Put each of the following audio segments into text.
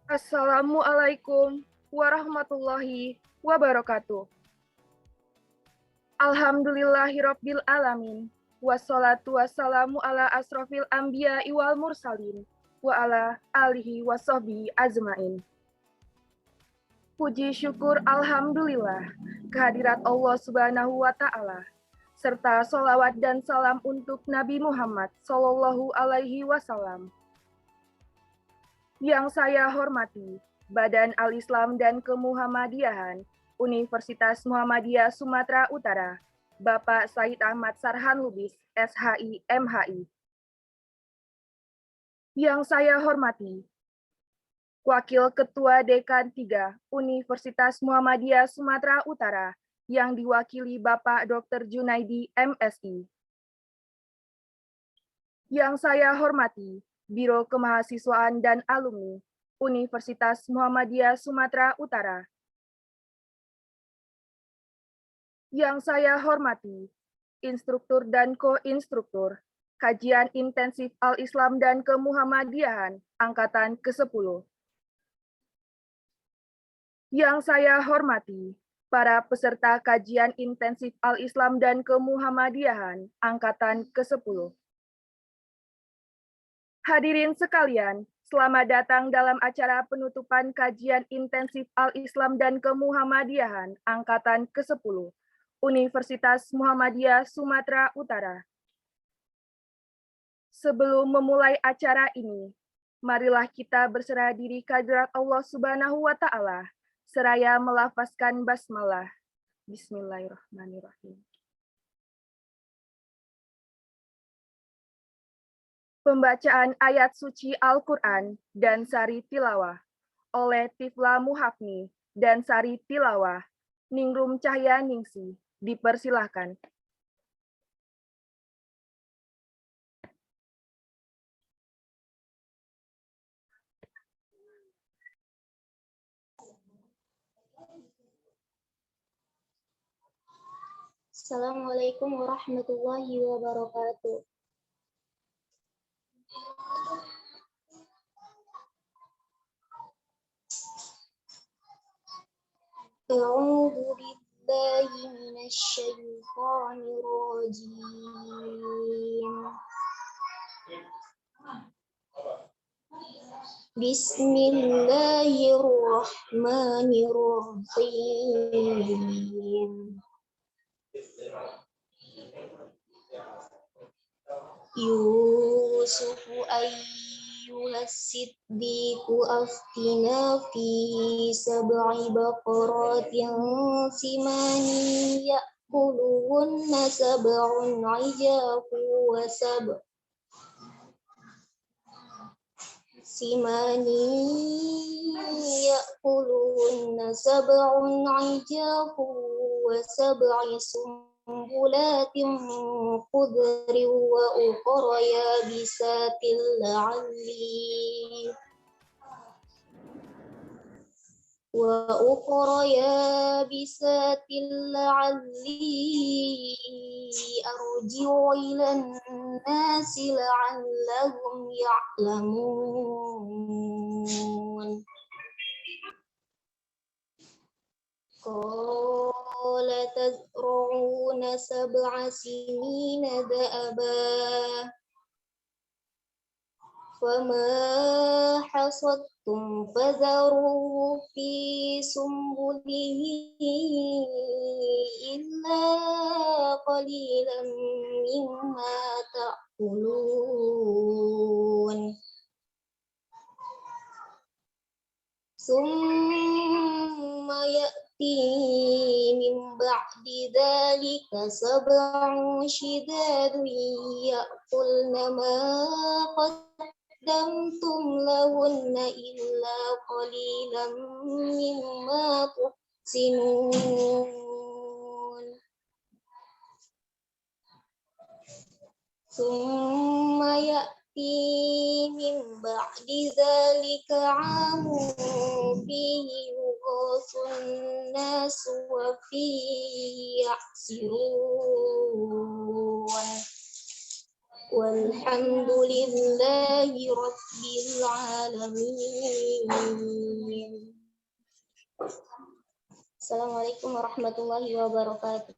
Assalamualaikum warahmatullahi wabarakatuh. Alhamdulillahirabbil alamin. Wassalatu wassalamu ala asrofil anbiya wal mursalin wa ala alihi wassohbihi ajmain. Puji syukur alhamdulillah kehadirat Allah Subhanahu wa taala serta sholawat dan salam untuk Nabi Muhammad Sallallahu alaihi wasallam. Yang saya hormati Badan Al-Islam dan Kemuhammadiyahan Universitas Muhammadiyah Sumatera Utara, Bapak Said Ahmad Sarhan Lubis, SHI MHI. Yang saya hormati Wakil Ketua Dekan 3 Universitas Muhammadiyah Sumatera Utara yang diwakili Bapak Dr. Junaidi MSI. Yang saya hormati Biro Kemahasiswaan dan Alumni Universitas Muhammadiyah Sumatera Utara. Yang saya hormati instruktur dan ko-instruktur Kajian Intensif Al-Islam dan Kemuhammadiyahan Angkatan ke-10. Yang saya hormati para peserta Kajian Intensif Al-Islam dan Kemuhammadiyahan Angkatan ke-10. Hadirin sekalian, selamat datang dalam acara penutupan Kajian Intensif Al-Islam dan Kemuhammadiyahan Angkatan ke-10, Universitas Muhammadiyah Sumatera Utara. Sebelum memulai acara ini, marilah kita berserah diri kehadirat Allah Subhanahu wa taala, seraya melafazkan basmalah. Bismillahirrahmanirrahim. Pembacaan ayat suci Al-Quran dan Sari Tilawah oleh Tifla Muhafni dan Sari Tilawah, Ningrum Cahya Ningsi, dipersilahkan. Assalamualaikum warahmatullahi wabarakatuh. A'udzu billahi minasy syaithanir rajim. Bismillahirrahmanirrahim. Yusuf ayyuhas siddiqu aftina fi sab'i baqaratin simanin ya'kuluhunna sab'un 'ijafu wa sab'un ya'kuluhunna sab'un 'ijafu wa sab'i sumbulatin khudrin wa ukhra yabisatin la'alli arji'u ilan nasi la'allahum ya'lamun. Qala tazra'una sab'a sinina da'aba fama hasadtum fadharuhu fi sumbulihi illa qalilan mimma ta'kulun. Summa ya'ti min ba'di dhalika sab'un shidadun ya'kulna ma qaddamtum lahunna illa qalilan mimma tuhsinun. Summa ya'ti min ba'di dhalika 'amun fihi yughathun nasu wa fihi ya'sirun. Wal Walhamdulillahi Rabbil Alamin. Assalamualaikum warahmatullahi wabarakatuh.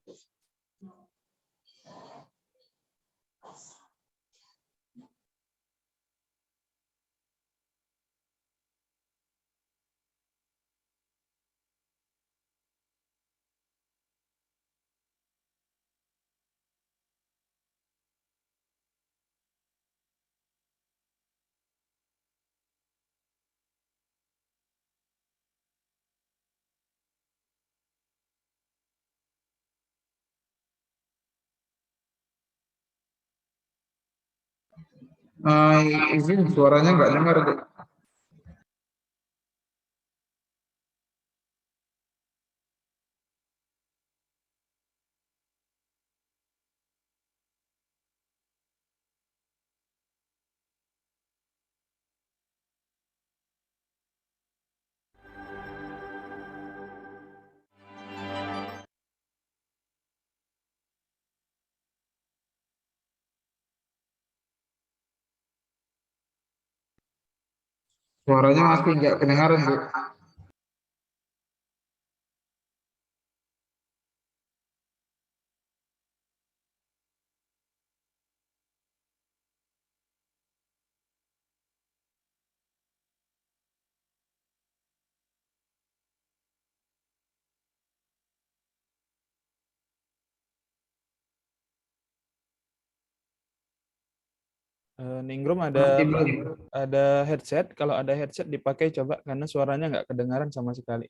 Izin suaranya nggak dengar, Bu. Suaranya masih nggak kedengaran, Bu. Ningrum Masih belum. ada headset. Kalau ada headset dipakai coba karena suaranya nggak kedengaran sama sekali.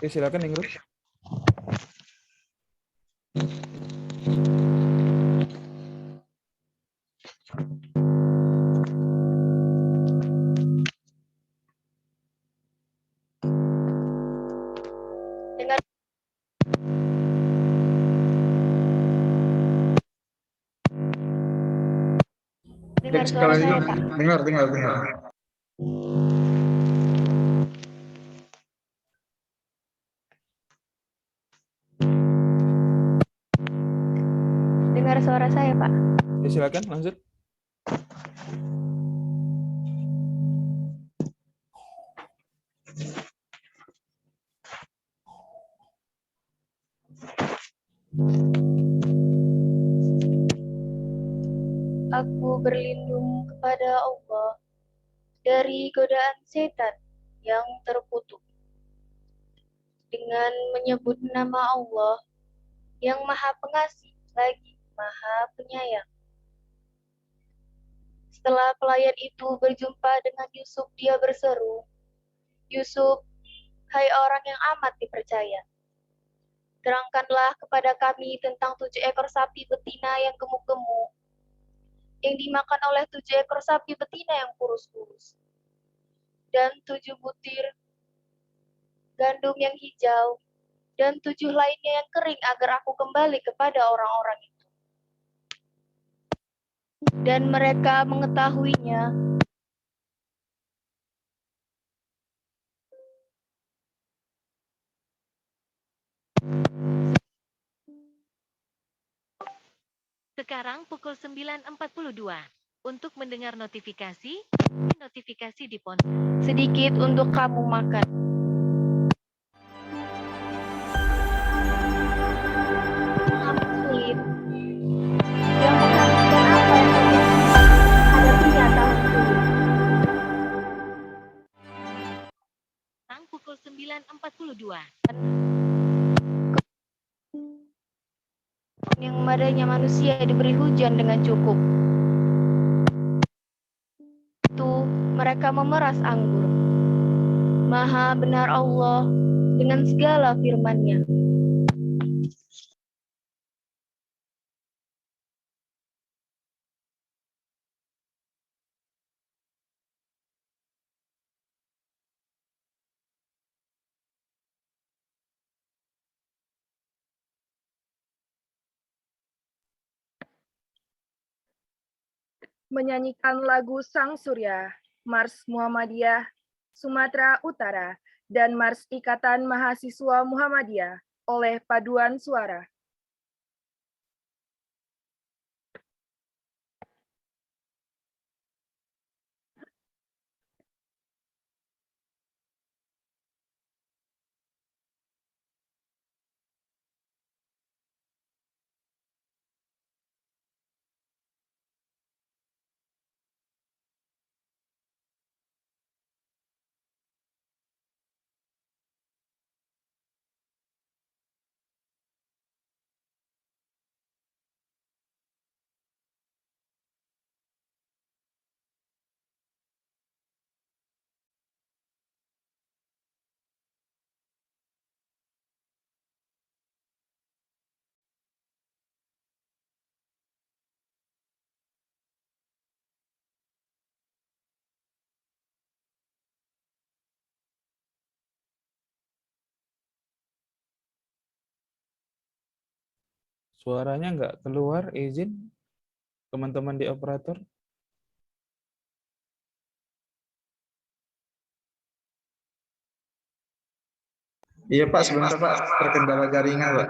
Oke, silakan Ningrum. Dengar Cek suara sekali saya, lagi. Pak. Dengar, dengar, dengar. Dengar suara saya, Pak. Oke, silakan lanjut. Aku berlindung kepada Allah dari godaan setan yang terkutuk dengan menyebut nama Allah yang Maha Pengasih lagi Maha Penyayang. Setelah pelayan itu berjumpa dengan Yusuf, dia berseru, "Yusuf, hai orang yang amat dipercaya, terangkanlah kepada kami tentang 7 ekor sapi betina yang gemuk-gemuk, yang dimakan oleh 7 ekor sapi betina yang kurus-kurus, dan 7 butir gandum yang hijau, dan 7 lainnya yang kering agar aku kembali kepada orang-orang itu." Dan mereka mengetahuinya. Sekarang pukul 9.42. Untuk mendengar notifikasi di ponsel. Sedikit untuk kamu makan. Amat sulit. Yang menghabiskan apa yang kau hadapinya tahun sulit. Sekarang pukul 9.42. Yang padanya manusia diberi hujan dengan cukup. Itu mereka memeras anggur. Maha benar Allah dengan segala firman-Nya. menyanyikan lagu Sang Surya, Mars Muhammadiyah Sumatera Utara, dan Mars Ikatan Mahasiswa Muhammadiyah oleh paduan suara. Suaranya nggak keluar, izin teman-teman di operator. Iya Pak, sebentar Pak, terkendala jaringan Pak.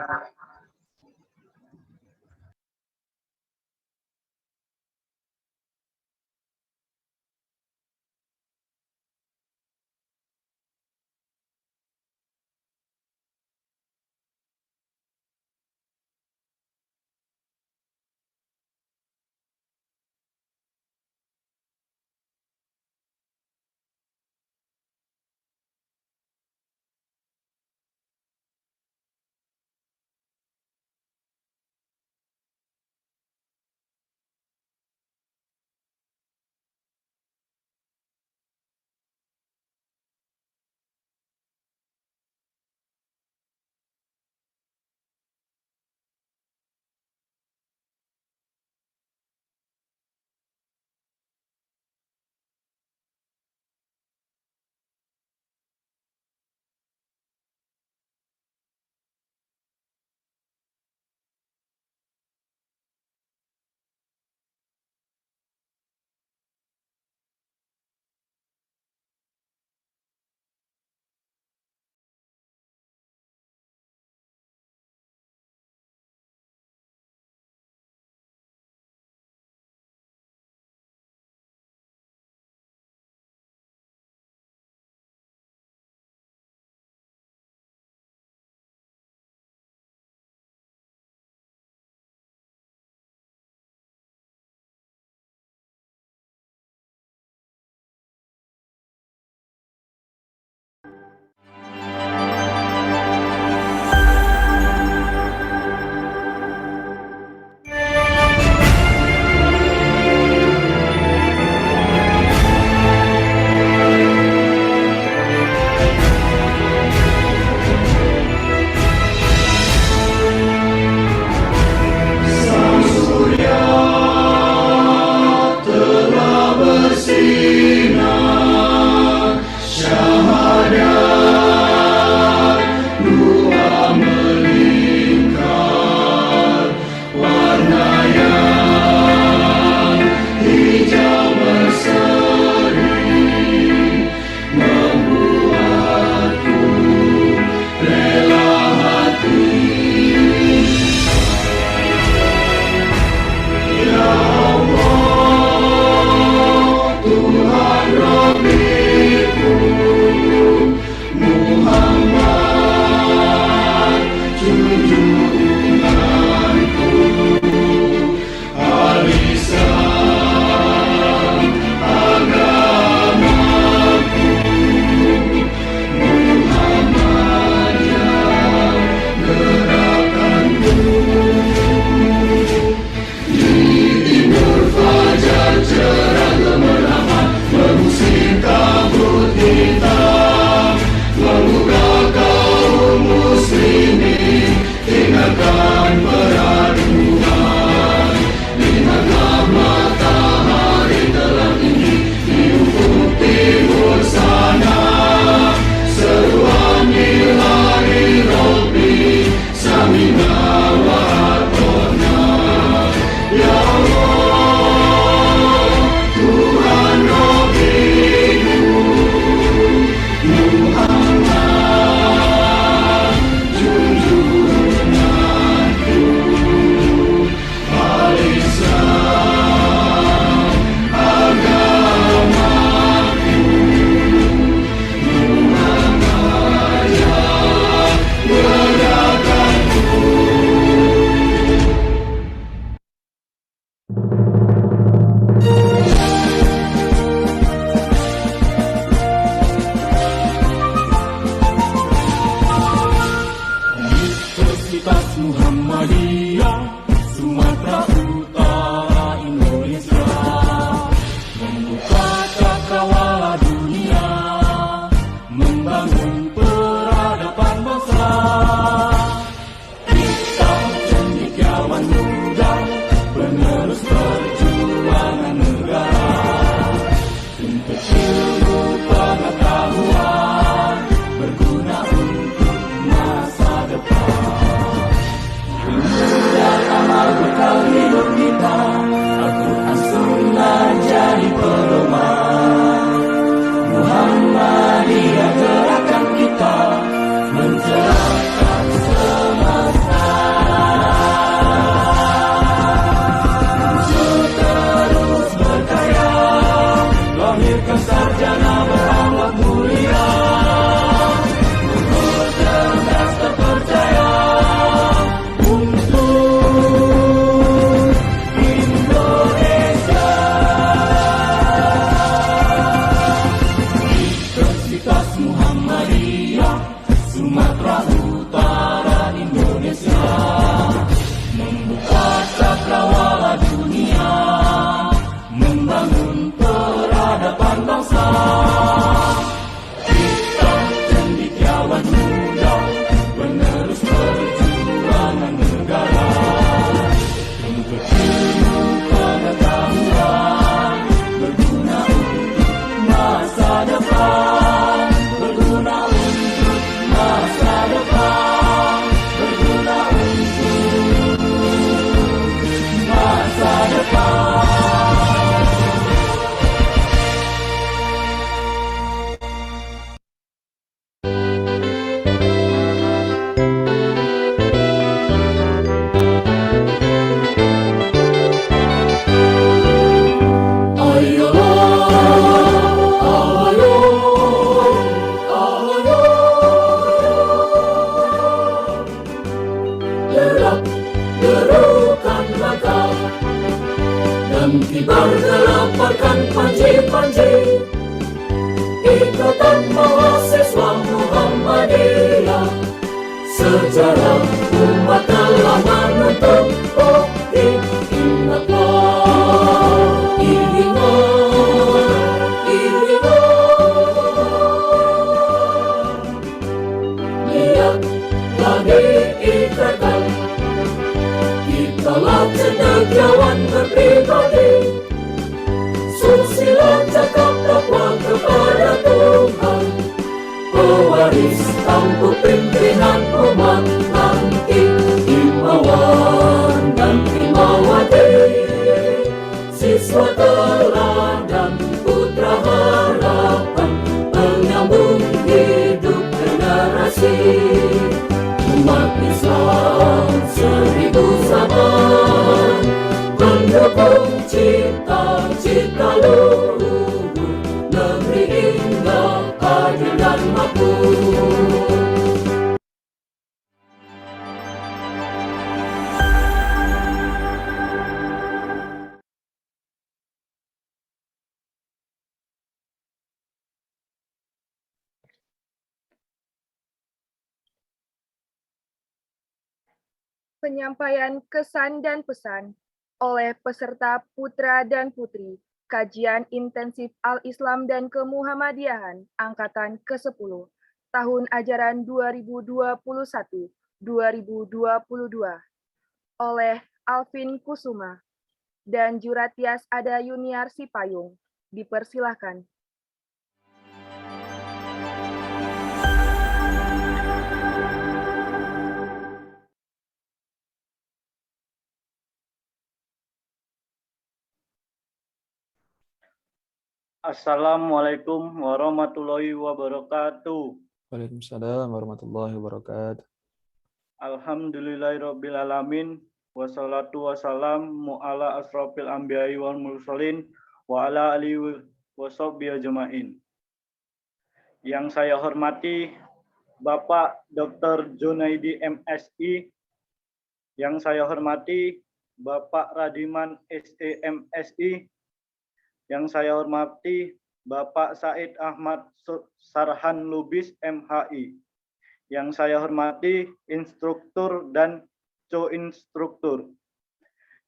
bekal hidup kita, Al-Quran Sunnah jadi pedoman. Muhammadiyah gerakan kita mencerahkan semesta. Untuk terus berkarya, lahirkan sarjana berakhlak mulia, luhur cerdas terpercaya untuk Indonesia. Universitas Muhammadiyah Sumatera Utara Indonesia membuka cakrawala dunia, membangun peradaban bangsa. Kita cendekiawan muda, penerus perjuangan negara, untuk ilmu pengetahuan berguna untuk masa depan, berguna untuk masa depan, berguna untuk masa depan. Gerak, gerukan langkah, dan kibar gelamparkan panji-panji. Ikatan Mahasiswa Muhammadiyah, sejarah umat telah menuntut. Oh, ingatlah, lihatlah diikatkan. Kitalah cendekiawan berpribadi, susila cakap dakwah kepada Tuhan, pewaris tampuk pimpinan umat nanti, himawan dan himawati, siswa teladan putra harapan, penyambung hidup generasi. Umat Islam 1000 zaman, mendukung cita-cita luhur, negeri indah, adil dan makmur. Penyampaian kesan dan pesan oleh peserta putra dan putri Kajian Intensif Al-Islam dan Kemuhammadiyahan Angkatan ke-10 tahun ajaran 2021-2022 oleh Alvin Kusuma dan Juratias Ada Yuniar Sipayung. Dipersilahkan. Assalamualaikum warahmatullahi wabarakatuh. Waalaikumsalam warahmatullahi wabarakatuh. Alhamdulillahirabbil alamin, wassalatu wassalamu ala asrofil anbiya'i wal mursalin wa ala alihi washabbihi ajmain. Yang saya hormati Bapak Dr. Junaidi MSI, yang saya hormati Bapak Radiman SEMSI, yang saya hormati Bapak Said Ahmad Sarhan Lubis MHI, yang saya hormati instruktur dan co-instruktur,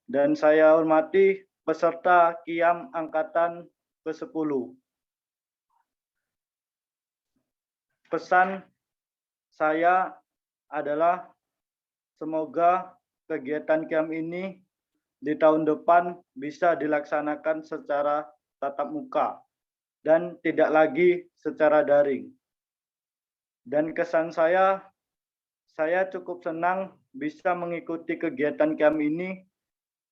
dan saya hormati peserta Qiyam Angkatan ke-10. Pesan saya adalah semoga kegiatan Qiyam ini di tahun depan bisa dilaksanakan secara tatap muka dan tidak lagi secara daring. Dan kesan saya saya cukup senang bisa mengikuti kegiatan KIAM ini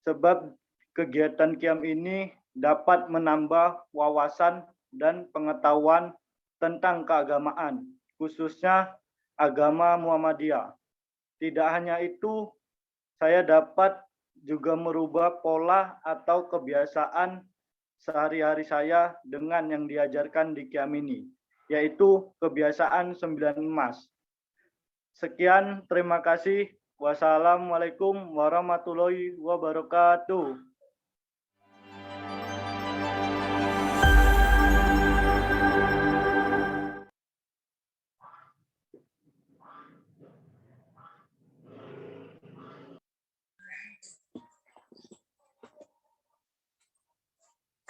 sebab kegiatan KIAM ini dapat menambah wawasan dan pengetahuan tentang keagamaan, khususnya agama Muhammadiyah. Tidak hanya itu, saya dapat juga merubah pola atau kebiasaan sehari-hari saya dengan yang diajarkan di KIAM ini, yaitu kebiasaan 9 emas. Sekian, terima kasih. Wassalamualaikum warahmatullahi wabarakatuh.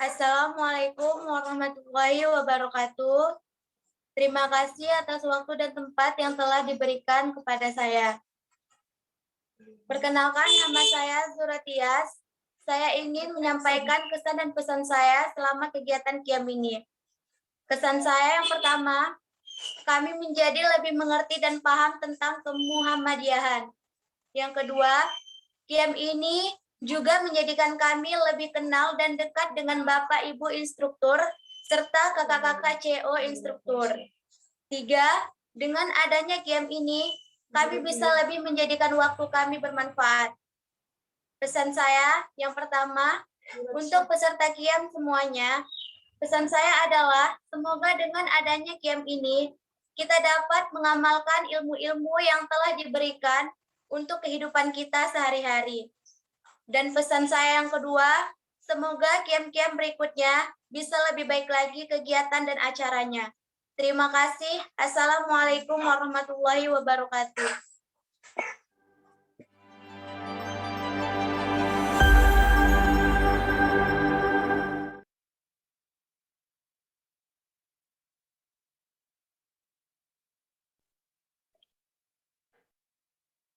Assalamualaikum warahmatullahi wabarakatuh. Terima kasih atas waktu dan tempat yang telah diberikan kepada saya. Perkenalkan, nama saya Suratias. Saya ingin menyampaikan kesan dan pesan saya selama kegiatan KIAM ini. Kesan saya yang pertama, kami menjadi lebih mengerti dan paham tentang kemuhammadiyahan. Yang kedua, KIAM ini juga menjadikan kami lebih kenal dan dekat dengan Bapak Ibu instruktur serta kakak-kakak CO instruktur. 3. Dengan adanya KIAM ini, kami bisa lebih menjadikan waktu kami bermanfaat. Pesan saya yang pertama, untuk peserta KIAM semuanya, pesan saya adalah semoga dengan adanya KIAM ini, kita dapat mengamalkan ilmu-ilmu yang telah diberikan untuk kehidupan kita sehari-hari. Dan pesan saya yang kedua, semoga KIAM-KIAM berikutnya bisa lebih baik lagi kegiatan dan acaranya. Terima kasih. Assalamualaikum warahmatullahi wabarakatuh.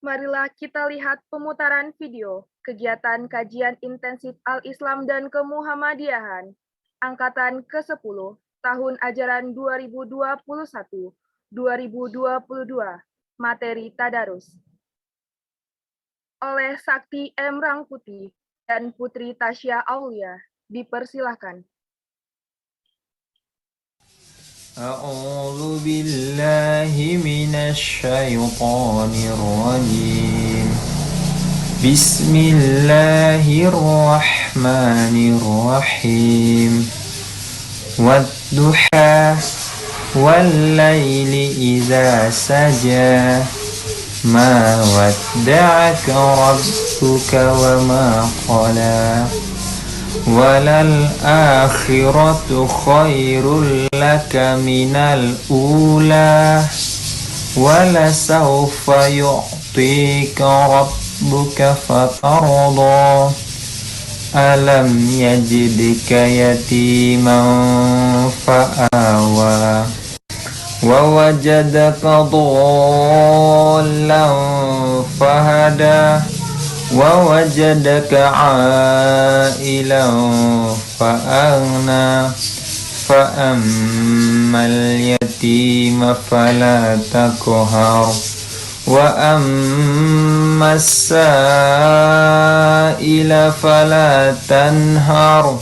Marilah kita lihat pemutaran video kegiatan kajian intensif Al-Islam dan Kemuhammadiyahan angkatan ke-10 tahun ajaran 2021-2022, materi Tadarus. Oleh Sakti M. Rangkuti dan Putri Tasya Aulia, dipersilahkan. أعوذ بالله من الشيطان الرجيم بسم الله الرحمن الرحيم والضحى والليل إذا سجى ما ودعك ربك وما قلى وللآخرة خير لك من الأولى ولسوف يعطيك ربك فترضى ألم يجدك يتيما فآوى ووجدك ضالا فهدى ووجدك عائلا فأغنى فأما اليتيم فلا تقهر وأما السائل فلا تنهر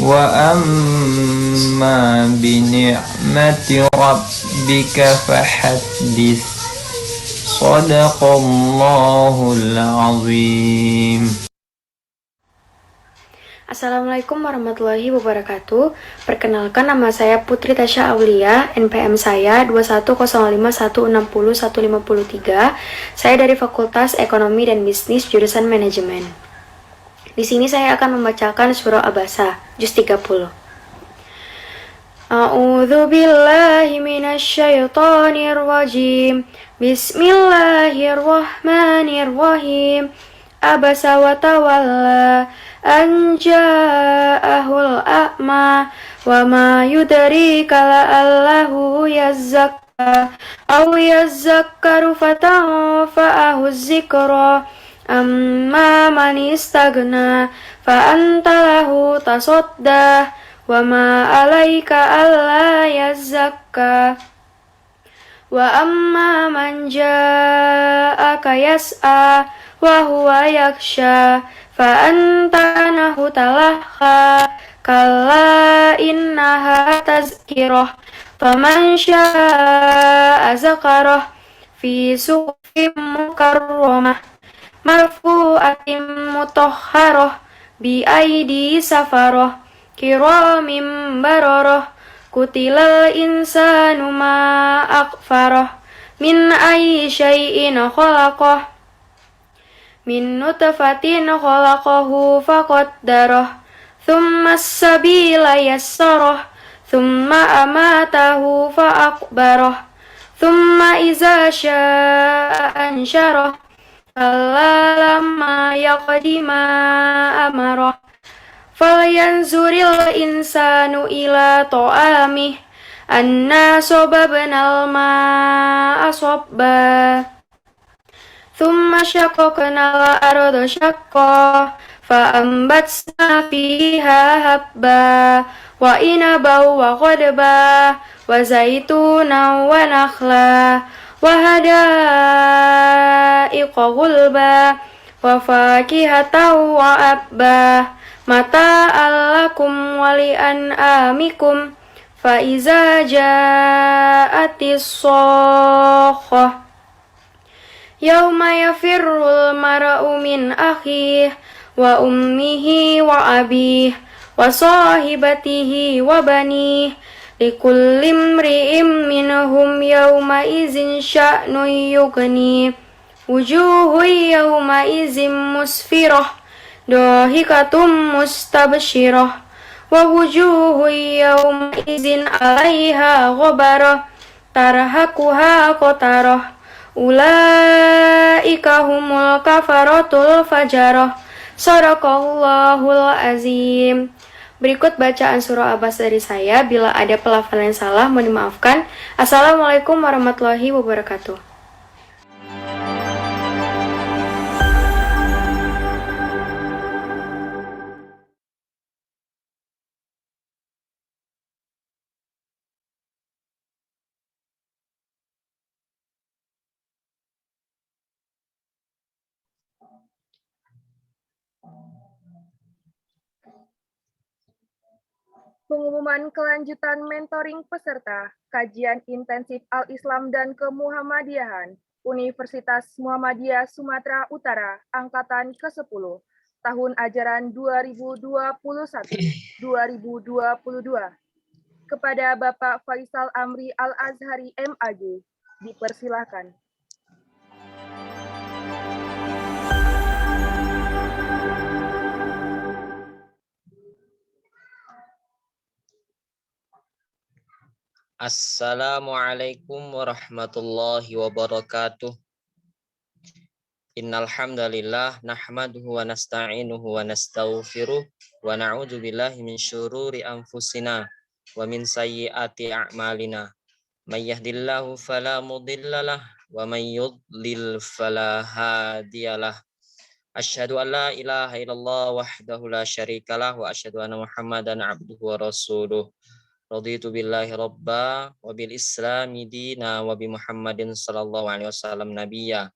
وأما بنعمة ربك فحدث Sadaqallahul azim. Assalamualaikum warahmatullahi wabarakatuh. Perkenalkan, nama saya Putri Tasya Aulia, NPM saya 21051601553. Saya dari Fakultas Ekonomi dan Bisnis jurusan Manajemen. Di sini saya akan membacakan surah Abasa, juz 30. A'udzu billahi minasyaitonir rajim. Bismillahirrahmanirrahim. Abasa wa tawalla an ja'ahul a'ma wa ma yudrika la'allahu yazzakka aw yazzakkaru fatanfa'ahu dzikra amma man istagna fa anta lahu tasaddah wa ma alaika alla yazzakka وأما من جاءك يسعى وهو يخشى فأنت عنه تلهى كلا إنها تذكرة فمن شاء ذكره في صحف مكرمة مرفوعة مطهرة بأيدي سفرة كرام بررة قتل الإنسان ما أكفره من أي شيء خلقه من نطفة خلقه فقدره ثم السبيل يسره ثم أماته فأقبره ثم إذا شاء أنشره كلا لما يقض ما أمره فلينظر الإنسان إلى طعامه أنا صببنا الماء صبا ثم شققنا الأرض شقا فأنبتنا فيها هبا وعنبا وقضبا وزيتونا ونخلا وحدائق غلبا وفاكهة وأبا متاعا لكم ولأنعامكم فإذا جاءت الصاخة يوم يفر المرء من أخيه وأمه وأبيه وصاحبته وبنيه لكل امرئ منهم يومئذ شأن يغنيه وجوه يومئذ مسفرة ضاحكة مستبشرة ووجوه يومئذ عليها غبرة ترهقها قترة أولئك هم الكفرة الفجرة Sadaqallahul azim. Berikut bacaan surah Abasa dari saya. Bila ada pelafalan yang salah, mohon dimaafkan. Assalamualaikum warahmatullahi wabarakatuh. Pengumuman kelanjutan mentoring peserta kajian intensif Al-Islam dan Kemuhammadiyahan Universitas Muhammadiyah Sumatera Utara Angkatan ke-10 tahun ajaran 2021-2022 kepada Bapak Faisal Amri Al-Azhari MAG. Dipersilakan. Assalamualaikum warahmatullahi wabarakatuh. Innal hamdalillah nahmaduhu wa nasta'inuhu wa nastaghfiruh wa na'udzu billahi min syururi anfusina wa min sayyiati a'malina. May yahdihillahu fala mudhillalah wa may yudlil fala hadiyalah. Asyhadu an la ilaha illallah wahdahu la syarikalah wa asyhadu anna Muhammadan abduhu wa rasuluh. Raditu billahi rabba wa bil islami dina wa bi Muhammadin sallallahu alaihi wasallam nabiyya.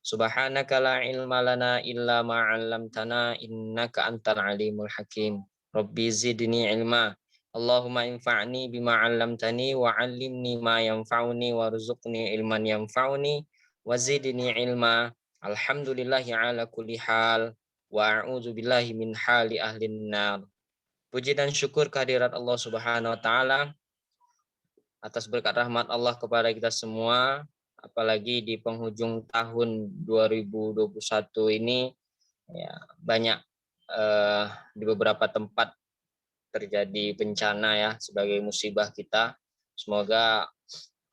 Subhanaka la ilma lana illa ma 'allamtana innaka antal alimul hakim. Rabbi zidni ilma. Allahumma infa'ni bima 'allamtani wa 'allimni ma yanfa'uni warzuqni ilman yanfa'uni wa zidni ilma. Alhamdulillahi ala kulli hal wa a'udzu billahi min hali ahlin nar. Puji dan syukur kehadirat Allah Subhanahu wa taala atas berkat rahmat Allah kepada kita semua, apalagi di penghujung tahun 2021 ini ya, banyak di beberapa tempat terjadi bencana ya sebagai musibah kita. Semoga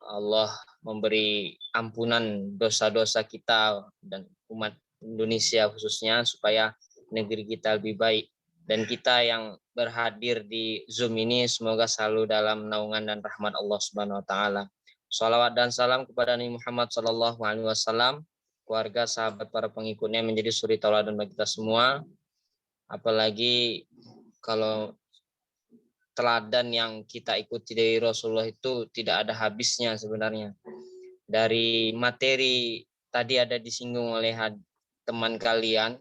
Allah memberi ampunan dosa-dosa kita dan umat Indonesia khususnya supaya negeri kita lebih baik. Dan kita yang berhadir di Zoom ini semoga selalu dalam naungan dan rahmat Allah Subhanahu wa taala. Shalawat dan salam kepada Nabi Muhammad sallallahu alaihi wasallam, keluarga, sahabat, para pengikutnya menjadi suri tauladan bagi kita semua. Apalagi kalau teladan yang kita ikuti dari Rasulullah itu tidak ada habisnya sebenarnya. Dari materi tadi ada disinggung oleh teman kalian,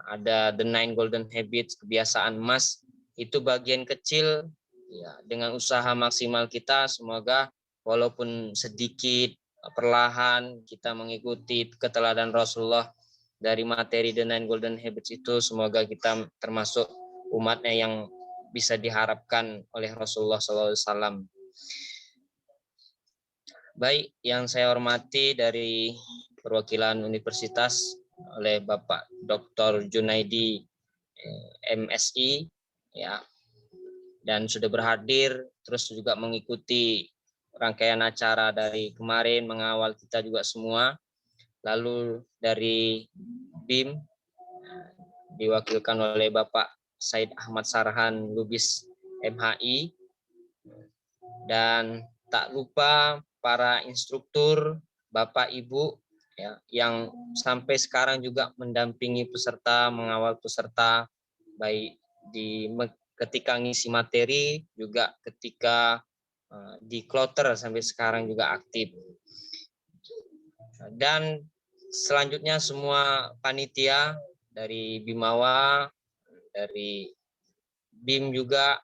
ada the 9 golden habits, kebiasaan emas, itu bagian kecil ya, dengan usaha maksimal kita semoga walaupun sedikit perlahan kita mengikuti keteladanan Rasulullah dari materi the 9 golden habits itu, semoga kita termasuk umatnya yang bisa diharapkan oleh Rasulullah SAW. Baik, yang saya hormati dari perwakilan universitas oleh Bapak Dr. Junaidi MSI ya, dan sudah berhadir terus juga mengikuti rangkaian acara dari kemarin, mengawal kita juga semua. Lalu dari BIM diwakilkan oleh Bapak Said Ahmad Sarhan Lubis MHI, dan tak lupa para instruktur, Bapak Ibu ya, yang sampai sekarang juga mendampingi peserta, mengawal peserta baik ketika ngisi materi juga ketika di kloter sampai sekarang juga aktif. Dan selanjutnya semua panitia dari Bimawa, dari BIM juga,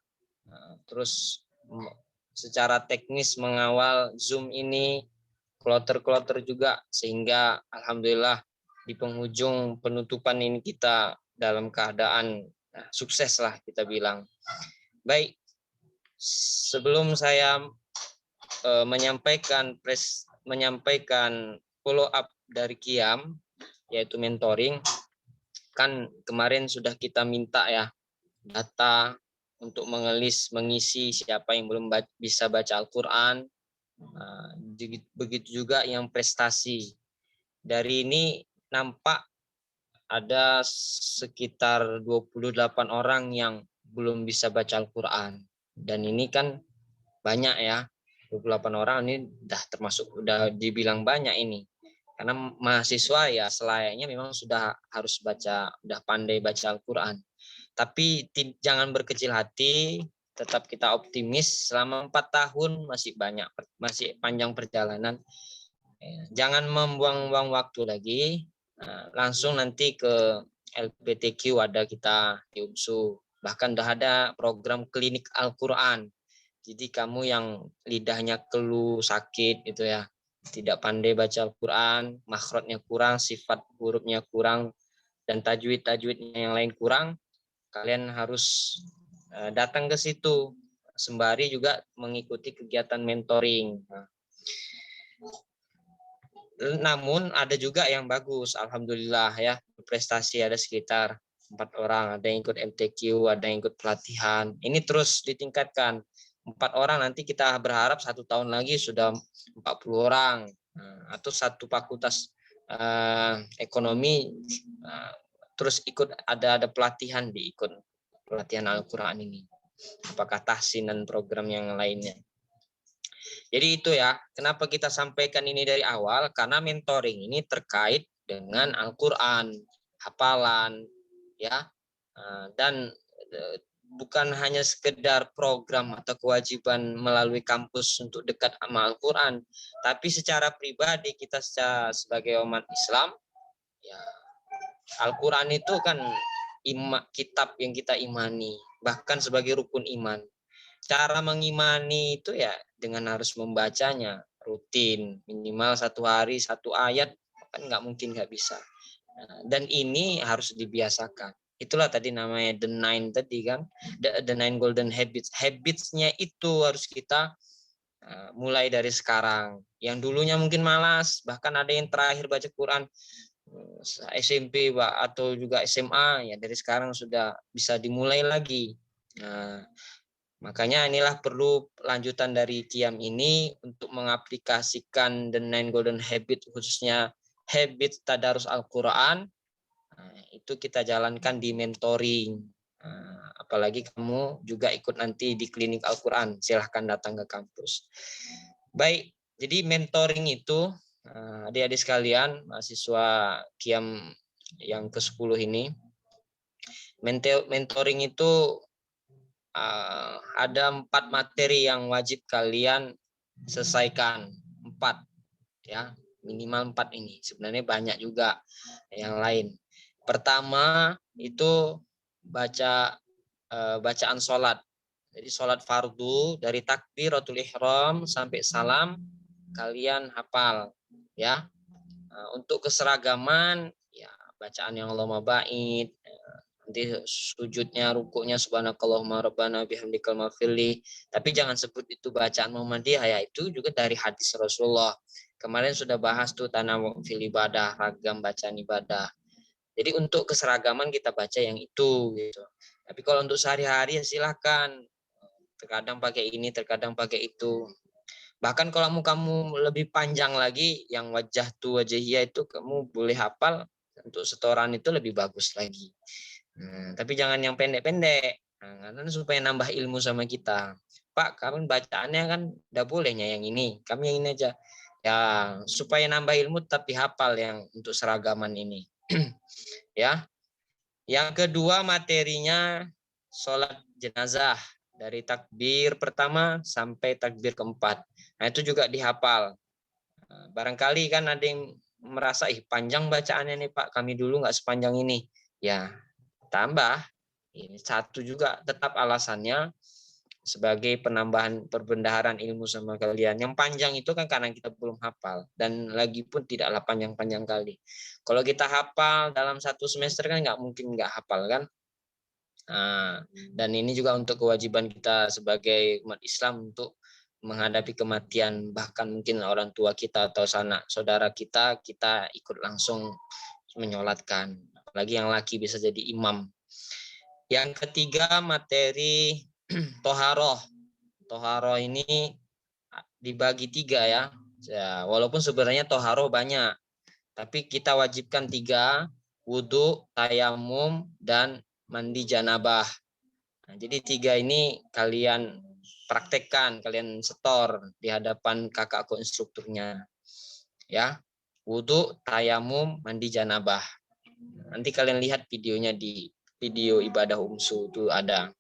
terus secara teknis mengawal Zoom ini, kloter-kloter juga, sehingga alhamdulillah di penghujung penutupan ini kita dalam keadaan sukses lah kita bilang. Baik, sebelum saya menyampaikan follow up dari Qiyam, yaitu mentoring, kan kemarin sudah kita minta ya data untuk mengisi siapa yang belum bisa baca Al-Quran, begitu juga yang prestasi. Dari ini nampak ada sekitar 28 orang yang belum bisa baca Al-Quran, dan ini kan banyak ya, 28 orang ini udah dibilang banyak ini, karena mahasiswa ya selayaknya memang sudah harus udah pandai baca Al-Quran. Tapi jangan berkecil hati, tetap kita optimis. Selama 4 tahun masih panjang perjalanan. Jangan membuang-buang waktu lagi. Langsung nanti ke LPTQ ada kita di UMSU. Bahkan udah ada program klinik Al-Quran. Jadi kamu yang lidahnya keluh, sakit itu ya, tidak pandai baca Al-Quran, makhrajnya kurang, sifat hurufnya kurang, dan tajwid-tajwidnya yang lain kurang, kalian harus datang ke situ, sembari juga mengikuti kegiatan mentoring. Namun ada juga yang bagus, alhamdulillah ya, prestasi ada sekitar 4 orang, ada yang ikut MTQ, ada yang ikut pelatihan. Ini terus ditingkatkan. 4 orang, nanti kita berharap 1 tahun lagi sudah 40 orang, atau satu fakultas ekonomi terus ikut ada pelatihan, diikut pelatihan Al-Quran ini, apakah tahsin dan program yang lainnya. Jadi itu ya, kenapa kita sampaikan ini dari awal, karena mentoring ini terkait dengan Al-Quran, hafalan ya, dan bukan hanya sekedar program atau kewajiban melalui kampus untuk dekat sama Al-Quran, tapi secara pribadi kita sebagai umat Islam ya, Al-Quran itu kan kitab yang kita imani, bahkan sebagai rukun iman. Cara mengimani itu ya dengan harus membacanya rutin, minimal 1 hari 1 ayat, kan nggak mungkin nggak bisa. Dan ini harus dibiasakan. Itulah tadi namanya the 9 tadi kan, the 9 golden habits. Habitsnya itu harus kita mulai dari sekarang. Yang dulunya mungkin malas, bahkan ada yang terakhir baca Quran SMP atau juga SMA, ya dari sekarang sudah bisa dimulai lagi. Makanya inilah perlu lanjutan dari Qiyam ini untuk mengaplikasikan the 9 golden habit, khususnya habit tadarus Al-Quran. Itu kita jalankan di mentoring. Apalagi kamu juga ikut nanti di klinik Al-Quran, silahkan datang ke kampus. Baik, jadi mentoring itu adik-adik sekalian, mahasiswa Qiyam yang ke-10 ini, mentoring itu ada 4 materi yang wajib kalian selesaikan. 4. ya, minimal 4 ini. Sebenarnya banyak juga yang lain. Pertama itu bacaan sholat. Jadi sholat fardu dari takbiratul ihram sampai salam kalian hafal, ya. Untuk keseragaman, ya bacaan yang Allahumma ba'id, nanti sujudnya, rukuknya subhanakallahumma rabbana bihamdikal maghfirli. Tapi jangan sebut itu bacaan Muhammadiyah, ya itu juga dari hadis Rasulullah. Kemarin sudah bahas tuh tanawwu fil ibadah, ragam bacaan ibadah. Jadi untuk keseragaman kita baca yang itu gitu. Tapi kalau untuk sehari-hari ya silakan. Terkadang pakai ini, terkadang pakai itu. Bahkan kalau kamu lebih panjang lagi, yang wajah tu wajahiyah itu kamu boleh hafal, untuk setoran itu lebih bagus lagi. Tapi jangan yang pendek-pendek, karena supaya nambah ilmu sama kita. Pak, kamu bacaannya kan udah bolehnya yang ini, kami yang ini aja. Ya, supaya nambah ilmu tapi hafal yang untuk seragaman ini. Ya. Yang kedua materinya sholat jenazah. Dari takbir pertama sampai takbir keempat. Nah itu juga dihafal. Barangkali kan ada yang merasa, panjang bacaannya nih Pak, kami dulu nggak sepanjang ini. Ya tambah, ini satu juga tetap alasannya sebagai penambahan perbendaharaan ilmu sama kalian. Yang panjang itu kan karena kita belum hafal. Dan lagi pun tidaklah panjang-panjang kali. Kalau kita hafal dalam 1 semester kan nggak mungkin nggak hafal kan. Dan ini juga untuk kewajiban kita sebagai umat Islam untuk menghadapi kematian, bahkan mungkin orang tua kita atau sanak saudara kita ikut langsung menyolatkan. Apalagi yang laki bisa jadi imam. Yang ketiga materi toharoh. Toharoh ini dibagi 3 ya. Walaupun sebenarnya toharoh banyak, tapi kita wajibkan 3, wudhu, tayamum, dan mandi janabah. Nah, jadi 3 ini kalian praktekkan, kalian setor di hadapan kakakku instrukturnya. Ya, wudhu, tayamum, mandi janabah. Nanti kalian lihat videonya di video ibadah umsu itu ada.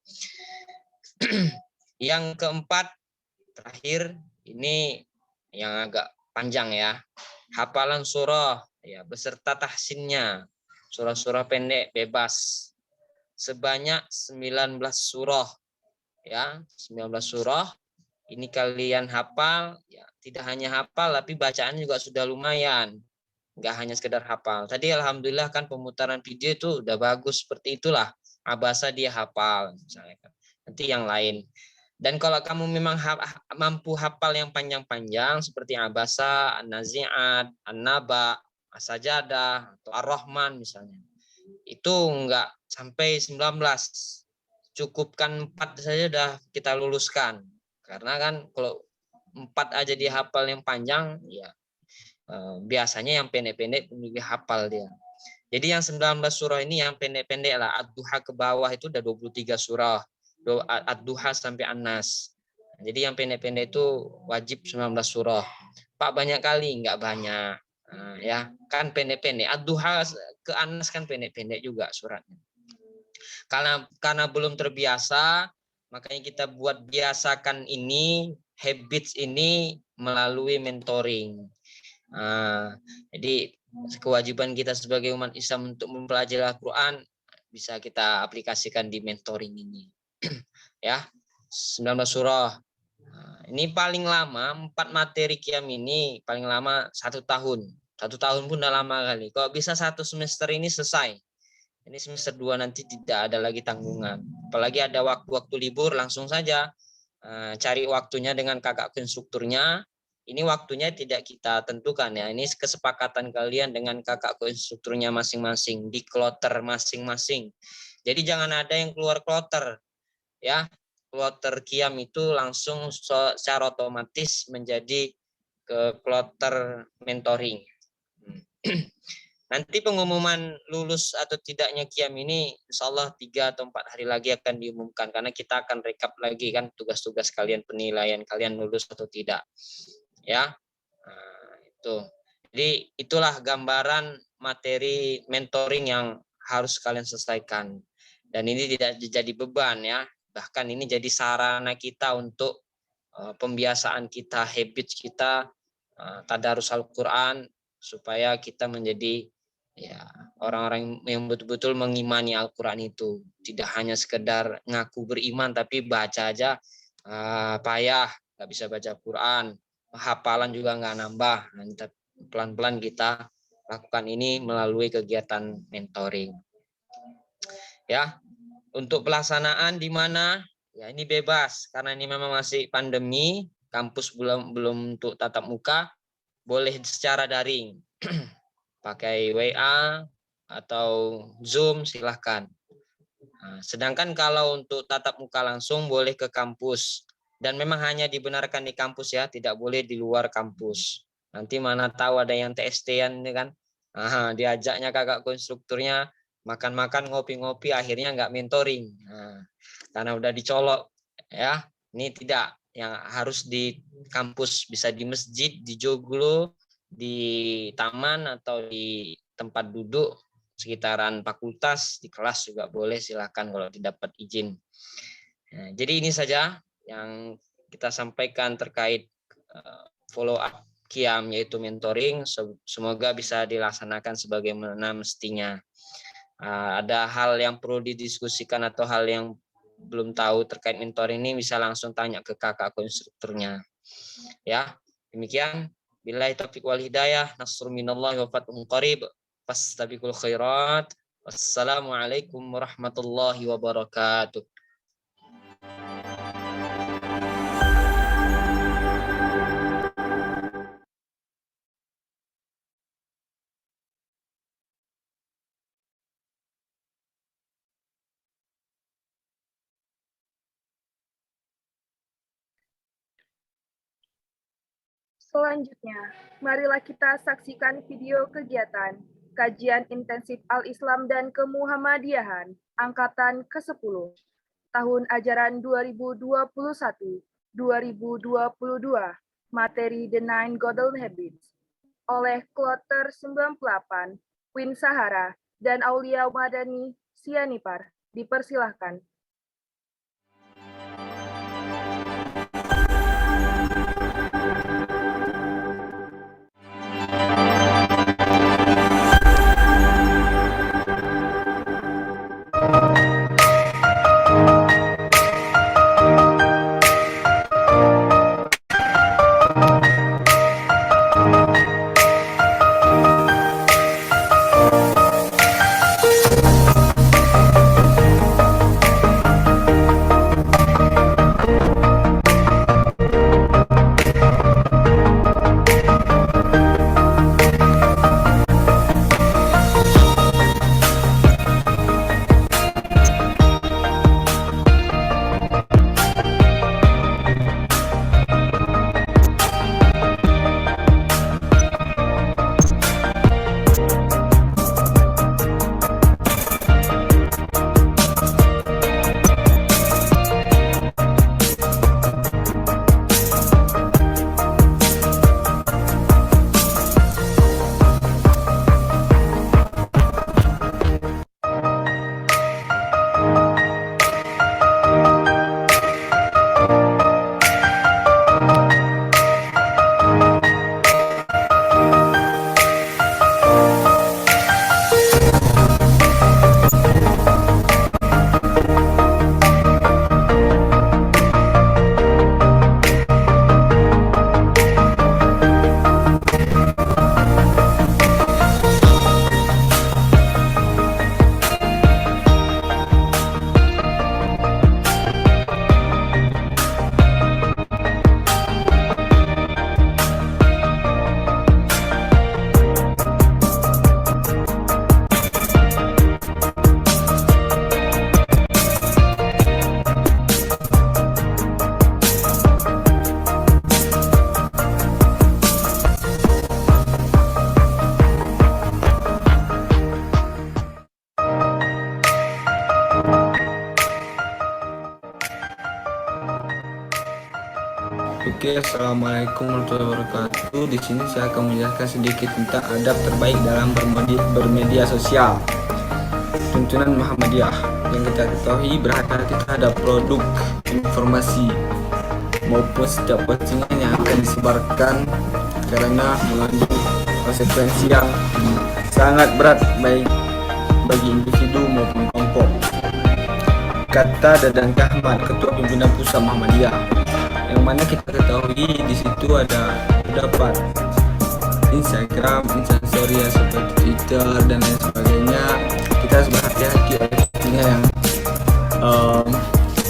Yang keempat terakhir ini yang agak panjang ya. Hafalan surah ya beserta tahsinnya. Surah-surah pendek bebas. Sebanyak 19 surah ya, 19 surah ini kalian hafal ya, tidak hanya hafal tapi bacaan juga sudah lumayan, nggak hanya sekedar hafal. Tadi alhamdulillah kan pemutaran video itu udah bagus seperti itulah, Abasa dia hafal misalnya kan. Nanti yang lain. Dan kalau kamu memang mampu hafal yang panjang-panjang seperti Abasa, An-Nazi'at, An-Naba, As-Sajadah atau Ar-Rahman misalnya, itu enggak sampai 19, cukupkan 4 saja sudah kita luluskan. Karena kan kalau 4 aja dia hafal yang panjang, ya biasanya yang pendek-pendek lebih hafal dia. Jadi yang 19 surah ini yang pendek-pendek lah. Ad-Duha ke bawah itu udah 23 surah. Ad-Duha sampai An-Nas. Jadi yang pendek-pendek itu wajib 19 surah. Pak banyak kali, enggak banyak. Ya kan pendek-pendek. Ad-Duha ke An-Nas kan pendek-pendek juga suratnya. Karena belum terbiasa, makanya kita buat biasakan ini, habits ini melalui mentoring. Jadi kewajiban kita sebagai umat Islam untuk mempelajari Al-Quran bisa kita aplikasikan di mentoring ini. Ya, 19 surah. Ini paling lama 4 materi qiyam ini paling lama 1 tahun. 1 tahun pun udah lama kali. Kalau bisa 1 semester ini selesai. Ini semester 2 nanti tidak ada lagi tanggungan. Apalagi ada waktu-waktu libur langsung saja cari waktunya dengan kakak instrukturnya. Ini waktunya tidak kita tentukan ya. Ini kesepakatan kalian dengan kakak instrukturnya masing-masing di kloter masing-masing. Jadi jangan ada yang keluar kloter ya. Kloter qiyam itu langsung secara otomatis menjadi ke kloter mentoring. Nanti pengumuman lulus atau tidaknya qiyam ini insya Allah 3 atau 4 hari lagi akan diumumkan. Karena kita akan rekap lagi kan tugas-tugas kalian, penilaian kalian lulus atau tidak. Ya, itu. Jadi itulah gambaran materi mentoring yang harus kalian selesaikan. Dan ini tidak jadi beban ya. Bahkan ini jadi sarana kita untuk pembiasaan kita, habits kita tadarus Al-Quran, supaya kita menjadi ya orang-orang yang betul-betul mengimani Al-Quran itu. Tidak hanya sekedar ngaku beriman tapi baca aja payah, nggak bisa baca Quran, hafalan juga nggak nambah. Nanti pelan-pelan kita lakukan ini melalui kegiatan mentoring. Ya, untuk pelaksanaan di mana? Ya ini bebas karena ini memang masih pandemi, kampus belum untuk tatap muka, boleh secara daring. Pakai WA atau Zoom silahkan. Nah, sedangkan kalau untuk tatap muka langsung boleh ke kampus dan memang hanya dibenarkan di kampus ya, tidak boleh di luar kampus. Nanti mana tahu ada yang TST-an kan, diajaknya kakak konstrukturnya makan-makan ngopi-ngopi akhirnya nggak mentoring. Nah, karena udah dicolok ya, ini tidak, yang harus di kampus, bisa di masjid, di joglo, di taman atau di tempat duduk sekitaran fakultas, di kelas juga boleh, silakan kalau didapat izin. Nah, jadi ini saja yang kita sampaikan terkait follow up Qiyam, yaitu mentoring. Semoga bisa dilaksanakan sebagaimana mestinya. Ada hal yang perlu didiskusikan atau hal yang belum tahu terkait mentoring ini, bisa langsung tanya ke kakak konstrukturnya. Ya, demikian. Billahi taufiq wal hidayah, nasrun minallahi wa fathun qarib, fastabiqul khairat. Wassalamualaikum warahmatullahi wabarakatuh. Selanjutnya, marilah kita saksikan video kegiatan Kajian Intensif Al-Islam dan Kemuhammadiyahan Angkatan ke-10 tahun ajaran 2021-2022, materi The Nine Golden Habits oleh Kloter 98, Queen Sahara, dan Aulia Madani Sianipar. Dipersilahkan. Oke, assalamualaikum warahmatullahi wabarakatuh. Di sini saya akan menjelaskan sedikit tentang adab terbaik dalam bermedia sosial. Tuntunan Muhammadiyah yang kita ketahui, berhati-hati terhadap produk, informasi maupun setiap postingan yang akan disebarkan karena mengandung konsekuensi yang sangat berat baik bagi individu maupun kelompok. Kata Dadan Ahmad, Ketua Pimpinan Pusat Muhammadiyah, yang mana kita ketahui di situ ada terdapat Instagram, instastory yang seperti Twitter dan lain sebagainya. Kita harus berhati-hati oleh postingan yang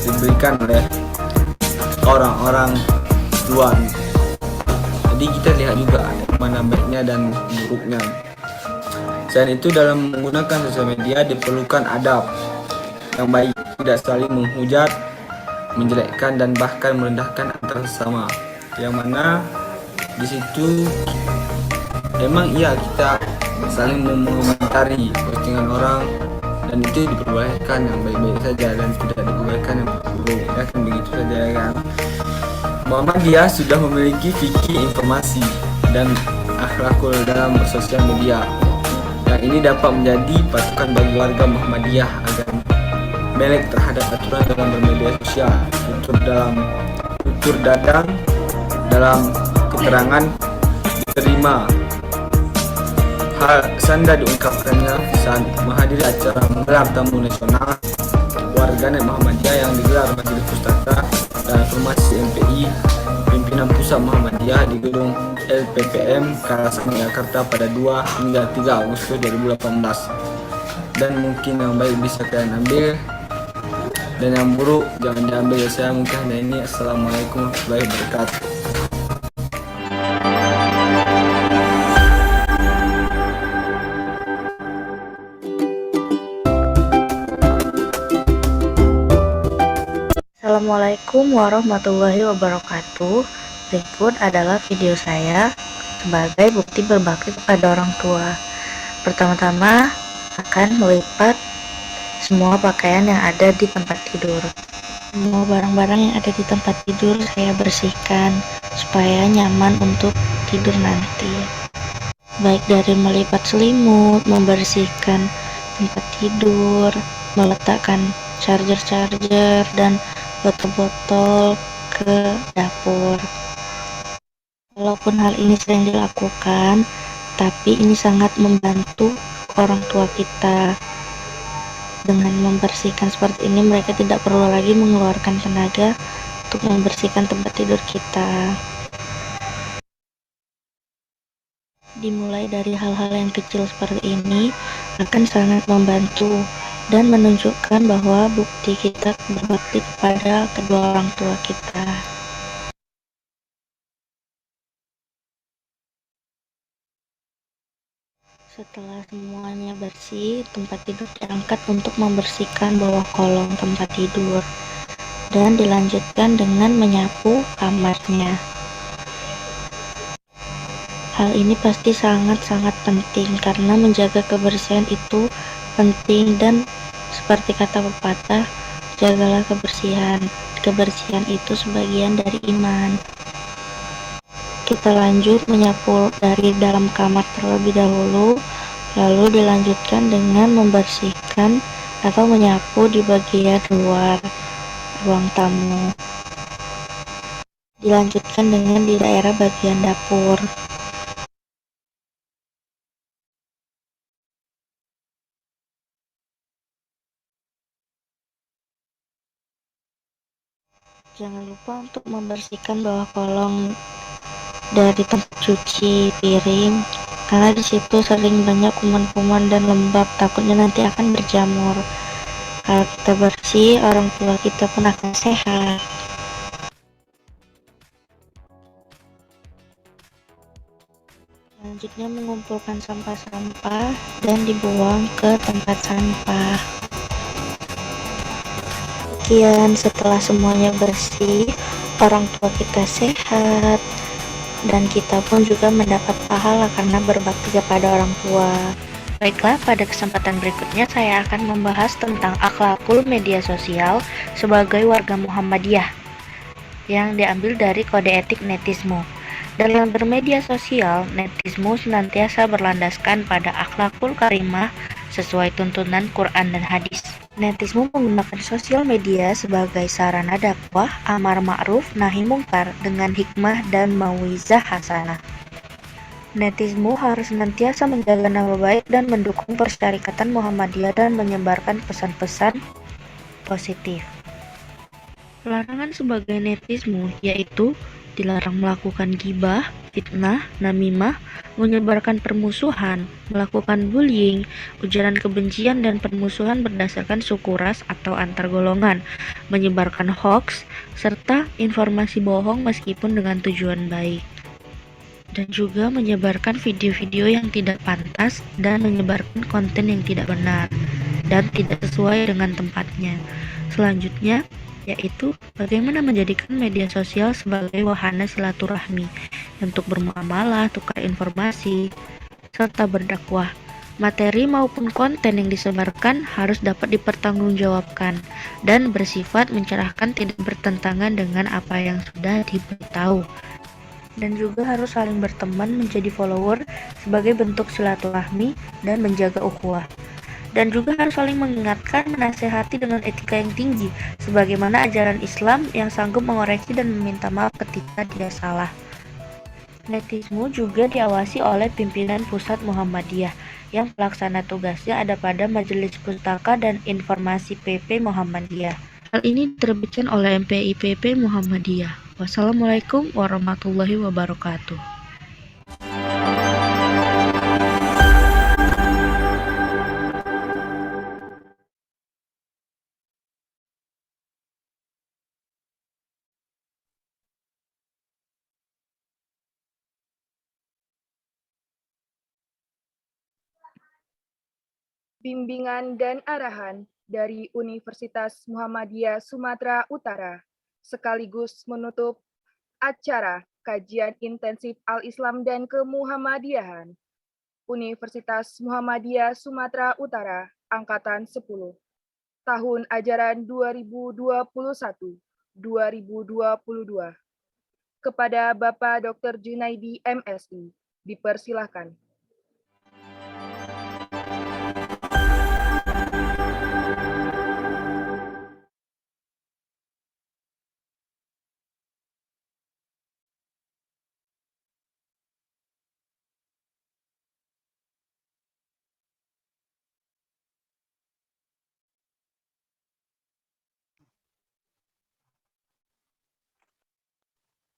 diberikan oleh orang-orang luar. Jadi kita lihat juga mana baiknya dan buruknya. Selain itu, dalam menggunakan sosial media diperlukan adab yang baik, tidak saling menghujat, menjelekkan dan bahkan merendahkan antar sesama. Yang mana di situ memang kita saling mengomentari postingan orang, dan itu diperbolehkan yang baik-baik saja dan tidak diperbolehkan yang buruk. Ya kan begitu saja kan. Muhammadiyah sudah memiliki fikih informasi dan akhlakul dalam bersosial media. Yang ini dapat menjadi patokan bagi warga Muhammadiyah agar melek terhadap aturan dalam bermedia sosial. Tutur Dadang dalam keterangan diterima. Hal sanda diungkapkannya saat menghadiri acara menggelar tamu nasional warganet Muhammadiyah yang digelar Majelis Pustaka dan Formasi MPI Pimpinan Pusat Muhammadiyah di Gedung LPPM Kalasan Jakarta pada 2 hingga 3 Agustus 2018. Dan mungkin yang baik bisa kalian ambil dan yang buruk jangan diambil. Saya mungkin hanya ini. Assalamualaikum warahmatullahi wabarakatuh. Assalamualaikum warahmatullahi wabarakatuh. Berikut adalah video saya sebagai bukti berbakti kepada orang tua. Pertama-tama akan melipat semua pakaian yang ada di tempat tidur. Semua barang-barang yang ada di tempat tidur saya bersihkan supaya nyaman untuk tidur nanti. Baik dari melipat selimut, membersihkan tempat tidur, meletakkan charger dan botol-botol ke dapur. Walaupun hal ini sering dilakukan, tapi ini sangat membantu orang tua kita. Dengan membersihkan seperti ini, mereka tidak perlu lagi mengeluarkan tenaga untuk membersihkan tempat tidur kita. Dimulai dari hal-hal yang kecil seperti ini akan sangat membantu dan menunjukkan bahwa bukti kita berbakti kepada kedua orang tua kita. Setelah semuanya bersih, tempat tidur diangkat untuk membersihkan bawah kolong tempat tidur dan dilanjutkan dengan menyapu kamarnya. Hal ini pasti sangat-sangat penting karena menjaga kebersihan itu penting, dan seperti kata pepatah, jagalah kebersihan. Kebersihan itu sebagian dari iman. Kita lanjut menyapu dari dalam kamar terlebih dahulu, lalu dilanjutkan dengan membersihkan atau menyapu di bagian luar ruang tamu. Dilanjutkan dengan di daerah bagian dapur. Jangan lupa untuk membersihkan bawah kolong dari tempat cuci piring, karena di situ sering banyak kuman-kuman dan lembab, takutnya nanti akan berjamur. Kalau kita bersih, orang tua kita pun akan sehat. Selanjutnya mengumpulkan sampah-sampah dan dibuang ke tempat sampah. Sekian, setelah semuanya bersih, orang tua kita sehat, dan kita pun juga mendapat pahala karena berbakti kepada orang tua. Baiklah, pada kesempatan berikutnya saya akan membahas tentang akhlakul media sosial sebagai warga Muhammadiyah yang diambil dari kode etik netismu. Dalam bermedia sosial, netismu senantiasa berlandaskan pada akhlakul karimah sesuai tuntunan Quran dan hadis. Netismu menggunakan sosial media sebagai sarana dakwah amar ma'ruf nahi mungkar dengan hikmah dan mauizah hasanah. Netismu harus senantiasa menjaga nama baik dan mendukung Persyarikatan Muhammadiyah dan menyebarkan pesan-pesan positif. Larangan sebagai netismu yaitu dilarang melakukan gibah, fitnah, namimah, menyebarkan permusuhan, melakukan bullying, ujaran kebencian dan permusuhan berdasarkan suku ras atau antar golongan, menyebarkan hoaks, serta informasi bohong meskipun dengan tujuan baik. Dan juga menyebarkan video-video yang tidak pantas dan menyebarkan konten yang tidak benar dan tidak sesuai dengan tempatnya. Selanjutnya, yaitu bagaimana menjadikan media sosial sebagai wahana silaturahmi untuk bermuamalah, tukar informasi, serta berdakwah. Materi maupun konten yang disebarkan harus dapat dipertanggungjawabkan dan bersifat mencerahkan, tidak bertentangan dengan apa yang sudah diberitahu. Dan juga harus saling berteman menjadi follower sebagai bentuk silaturahmi dan menjaga ukhuwah. Dan juga harus saling mengingatkan, menasehati dengan etika yang tinggi, sebagaimana ajaran Islam yang sanggup mengoreksi dan meminta maaf ketika dia salah. Netismu juga diawasi oleh pimpinan Pusat Muhammadiyah, yang pelaksana tugasnya ada pada Majelis Pustaka dan Informasi PP Muhammadiyah. Hal ini diterbitkan oleh MPI PP Muhammadiyah. Wassalamualaikum warahmatullahi wabarakatuh. Bimbingan dan arahan dari Universitas Muhammadiyah Sumatera Utara, sekaligus menutup acara kajian intensif Al-Islam dan Kemuhammadiyahan. Universitas Muhammadiyah Sumatera Utara, Angkatan 10, tahun ajaran 2021-2022. Kepada Bapak Dr. Junaidi, MSI, dipersilahkan.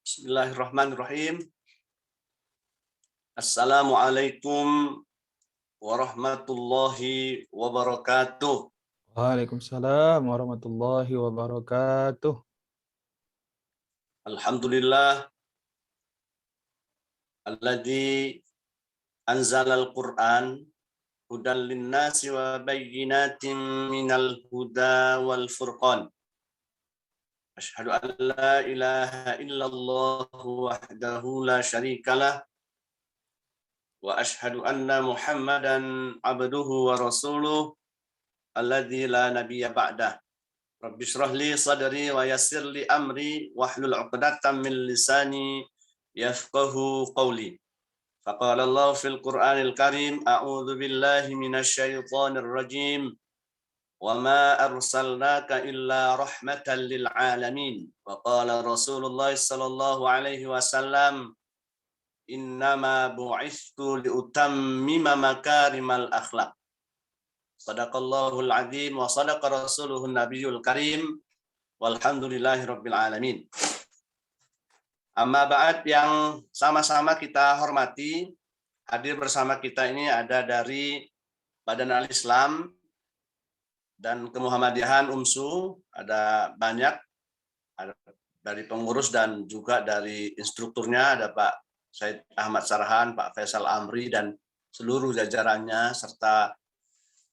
Bismillahirrahmanirrahim. Assalamualaikum warahmatullahi wabarakatuh. Waalaikumsalam warahmatullahi wabarakatuh. Alhamdulillah alladzi anzalal Qur'an hudan linnasi wa bayyinatin minal huda wal furqan. Asyhadu an la ilaha illallah wahdahu la syarikalah wa asyhadu anna Muhammadan abduhu wa rasuluh alladzi la nabiyya ba'dah. Rabbi shrah li sadri wa yassir li amri wahlul 'uqdatam min lisani yafqahu qawli. Faqala Allah fil Qur'anil Karim, a'udzu billahi minasy syaithanir rajim. Wa ma arsalnaka illa rahmatan lil alamin. Wa qala Rasulullah sallallahu alaihi wasallam, innama bu'istu liutammima makarimal akhlaq. Sadaqallahul azim wa sadaqa rasuluhun nabiyul karim. Walhamdulillahi rabbil alamin. Amma ba'd, yang sama-sama kita hormati, hadir bersama kita ini ada dari Badan Al-Islam dan Kemuhammadiyahan UMSU, ada banyak, ada dari pengurus dan juga dari instrukturnya, ada Pak Said Ahmad Sarhan, Pak Faisal Amri, dan seluruh jajarannya, serta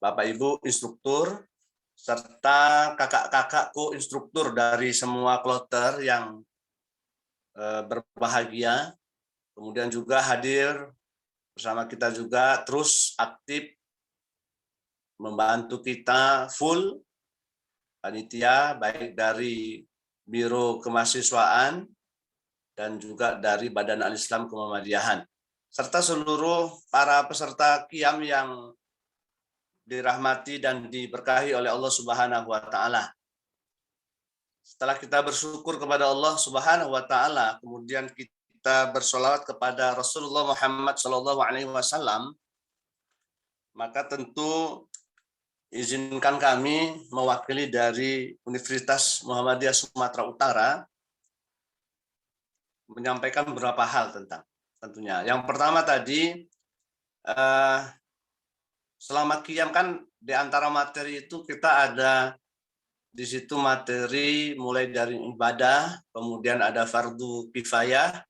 Bapak Ibu instruktur, serta kakak-kakakku instruktur dari semua kloter yang berbahagia. Kemudian juga hadir bersama kita juga terus aktif membantu kita full panitia, baik dari Biro Kemahasiswaan dan juga dari Badan Al-Islam Kemuhammadiyahan, serta seluruh para peserta qiyam yang dirahmati dan diberkahi oleh Allah Subhanahu wa taala. Setelah kita bersyukur kepada Allah Subhanahu wa taala, kemudian kita kita bersolawat kepada Rasulullah Muhammad SAW, maka tentu izinkan kami mewakili dari Universitas Muhammadiyah Sumatera Utara menyampaikan beberapa hal tentunya. Yang pertama tadi, selama qiyam kan di antara materi itu kita ada di situ materi mulai dari ibadah, kemudian ada fardu kifayah,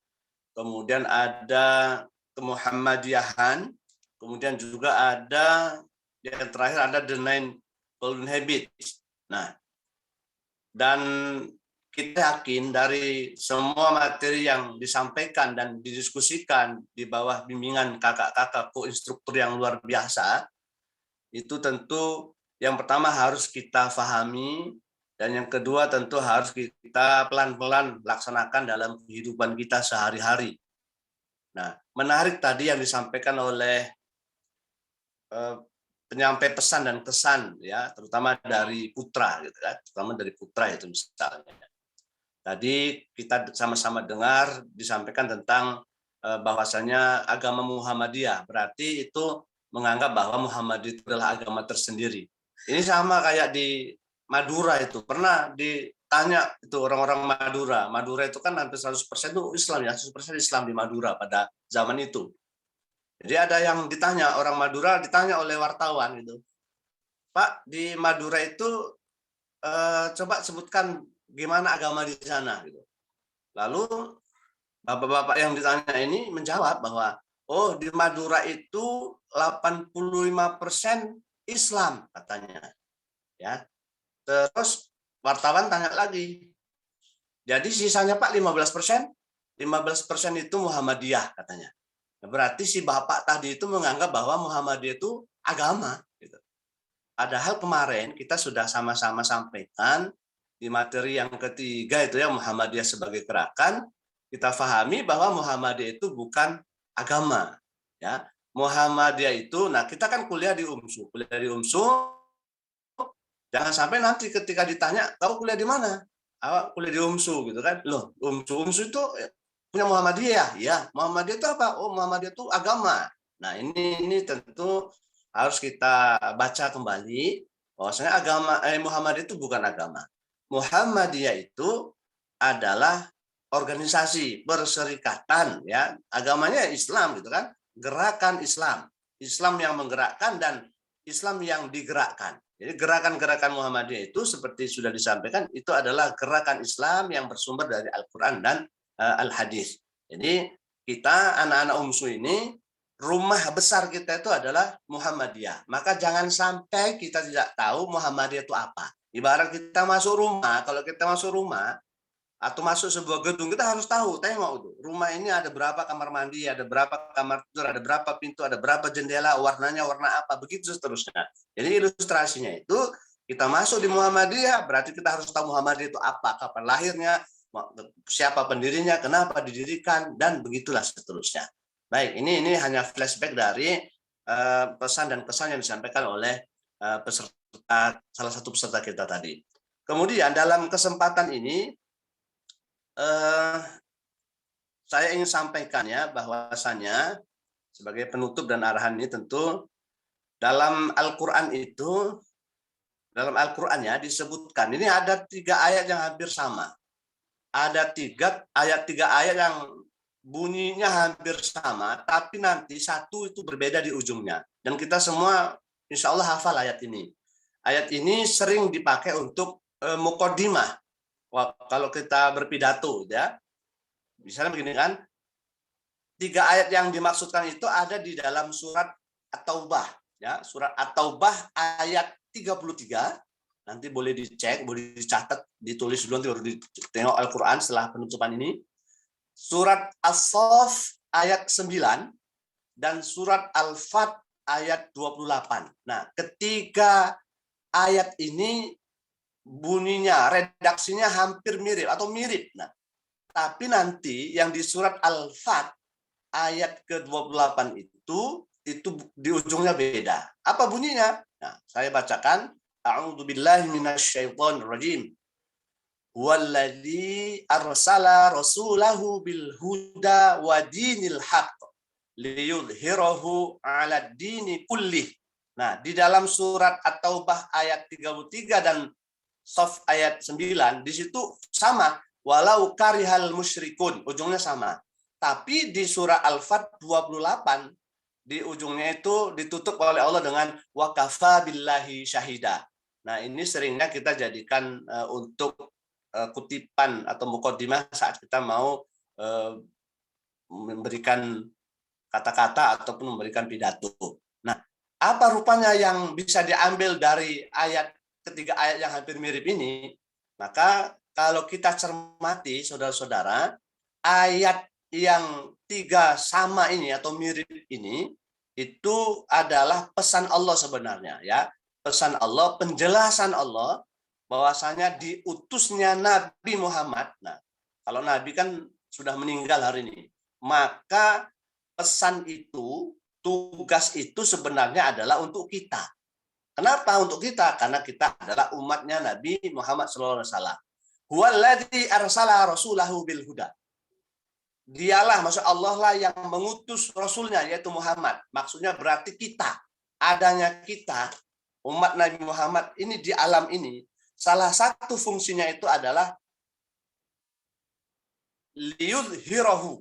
kemudian ada kemuhammadiyahan, kemudian juga ada yang terakhir ada the 9 golden habits. Nah, dan kita yakin dari semua materi yang disampaikan dan didiskusikan di bawah bimbingan kakak-kakak ko-instruktur yang luar biasa, itu tentu yang pertama harus kita pahami, dan yang kedua tentu harus kita pelan-pelan laksanakan dalam kehidupan kita sehari-hari. Nah, menarik tadi yang disampaikan oleh penyampai pesan dan kesan, ya, terutama dari Putra, gitu kan, terutama dari Putra itu misalnya. Tadi kita sama-sama dengar disampaikan tentang bahwasanya agama Muhammadiyah, berarti itu menganggap bahwa Muhammadiyah itu adalah agama tersendiri. Ini sama kayak di Madura itu. Pernah ditanya itu orang-orang Madura. Madura itu kan hampir 100% itu Islam, ya, 100% Islam di Madura pada zaman itu. Jadi ada yang ditanya, orang Madura ditanya oleh wartawan gitu. Pak, di Madura itu coba sebutkan gimana agama di sana gitu. Lalu bapak-bapak yang ditanya ini menjawab bahwa oh, di Madura itu 85% Islam katanya. Ya. Terus wartawan tanya lagi. Jadi sisanya Pak 15%? 15% itu Muhammadiyah katanya. Berarti si bapak tadi itu menganggap bahwa Muhammadiyah itu agama gitu. Padahal kemarin kita sudah sama-sama sampaikan di materi yang ketiga itu ya, Muhammadiyah sebagai gerakan, kita pahami bahwa Muhammadiyah itu bukan agama, ya. Muhammadiyah itu, nah kita kan kuliah di UMSU, jangan sampai nanti ketika ditanya, kau kuliah di mana? Awak kuliah di UMSU gitu kan? Loh, UMSU itu punya Muhammadiyah, ya. Muhammadiyah itu apa? Oh, Muhammadiyah itu agama. Nah ini tentu harus kita baca kembali bahwasanya agama Muhammadiyah itu bukan agama. Muhammadiyah itu adalah organisasi perserikatan, ya, agamanya Islam gitu kan, gerakan Islam yang menggerakkan dan Islam yang digerakkan. Jadi gerakan-gerakan Muhammadiyah itu seperti sudah disampaikan itu adalah gerakan Islam yang bersumber dari Al-Quran dan Al-Hadis. Jadi kita anak-anak UMSU ini rumah besar kita itu adalah Muhammadiyah. Maka jangan sampai kita tidak tahu Muhammadiyah itu apa. Ibarat kita masuk rumah, kalau kita masuk rumah atau masuk sebuah gedung, kita harus tahu, tengok tuh, rumah ini ada berapa kamar mandi, ada berapa kamar tidur, ada berapa pintu, ada berapa jendela, warnanya warna apa, begitu seterusnya. Jadi ilustrasinya itu, kita masuk di Muhammadiyah, berarti kita harus tahu Muhammadiyah itu apa, kapan lahirnya, siapa pendirinya, kenapa didirikan, dan begitulah seterusnya. Baik, ini hanya flashback dari pesan dan kesan yang disampaikan oleh salah satu peserta kita tadi. Kemudian dalam kesempatan ini saya ingin sampaikan ya bahwasanya sebagai penutup dan arahan ini tentu dalam Al-Quran itu, dalam Al-Quran ya disebutkan, ini ada 3 ayat yang hampir sama. Ada 3 ayat yang bunyinya hampir sama, tapi nanti satu itu berbeda di ujungnya. Dan kita semua insya Allah hafal ayat ini. Ayat ini sering dipakai untuk muqaddimah. Kalau kita berpidato, ya, misalnya begini kan, 3 ayat yang dimaksudkan itu ada di dalam surat At-Taubah, ya, surat At-Taubah ayat 33. Nanti boleh dicek, boleh dicatat, ditulis dulu nanti baru ditengok Al-Quran setelah penutupan ini. Surat As-Saff ayat 9 dan surat Al-Fat ayat 28. Nah, ketiga ayat ini bunyinya, redaksinya hampir mirip atau mirip. Nah, tapi nanti yang di surat Al-Fat ayat ke-28 itu di ujungnya beda. Apa bunyinya? Nah, saya bacakan. A'udzubillahi minasyaitonirrajim. Huwallazi arsala rasulahu bil huda wa dinil haqq liyudhhirahu 'ala dini kullih. Nah, di dalam surat At-Taubah ayat 33 dan Shaf ayat 9 di situ sama, walau karihal musyrikun, ujungnya sama. Tapi di surah Al-Fat 28 di ujungnya itu ditutup oleh Allah dengan wa kafa billahi syahida. Nah, ini seringnya kita jadikan untuk kutipan atau mukaddimah saat kita mau memberikan kata-kata ataupun memberikan pidato. Nah, apa rupanya yang bisa diambil dari ketiga ayat yang hampir mirip ini? Maka kalau kita cermati, saudara-saudara, ayat yang tiga sama ini atau mirip ini, itu adalah pesan Allah sebenarnya, ya. Pesan Allah, penjelasan Allah, bahwasanya diutusnya Nabi Muhammad. Nah, kalau Nabi kan sudah meninggal hari ini, maka pesan itu, tugas itu sebenarnya adalah untuk kita. Kenapa untuk kita? Karena kita adalah umatnya Nabi Muhammad SAW. Huwallazi arsala rasulahu bil huda. Dialah, maksud Allah lah yang mengutus Rasulnya, yaitu Muhammad. Maksudnya berarti kita, adanya kita, umat Nabi Muhammad ini di alam ini, salah satu fungsinya itu adalah liyudhhirahu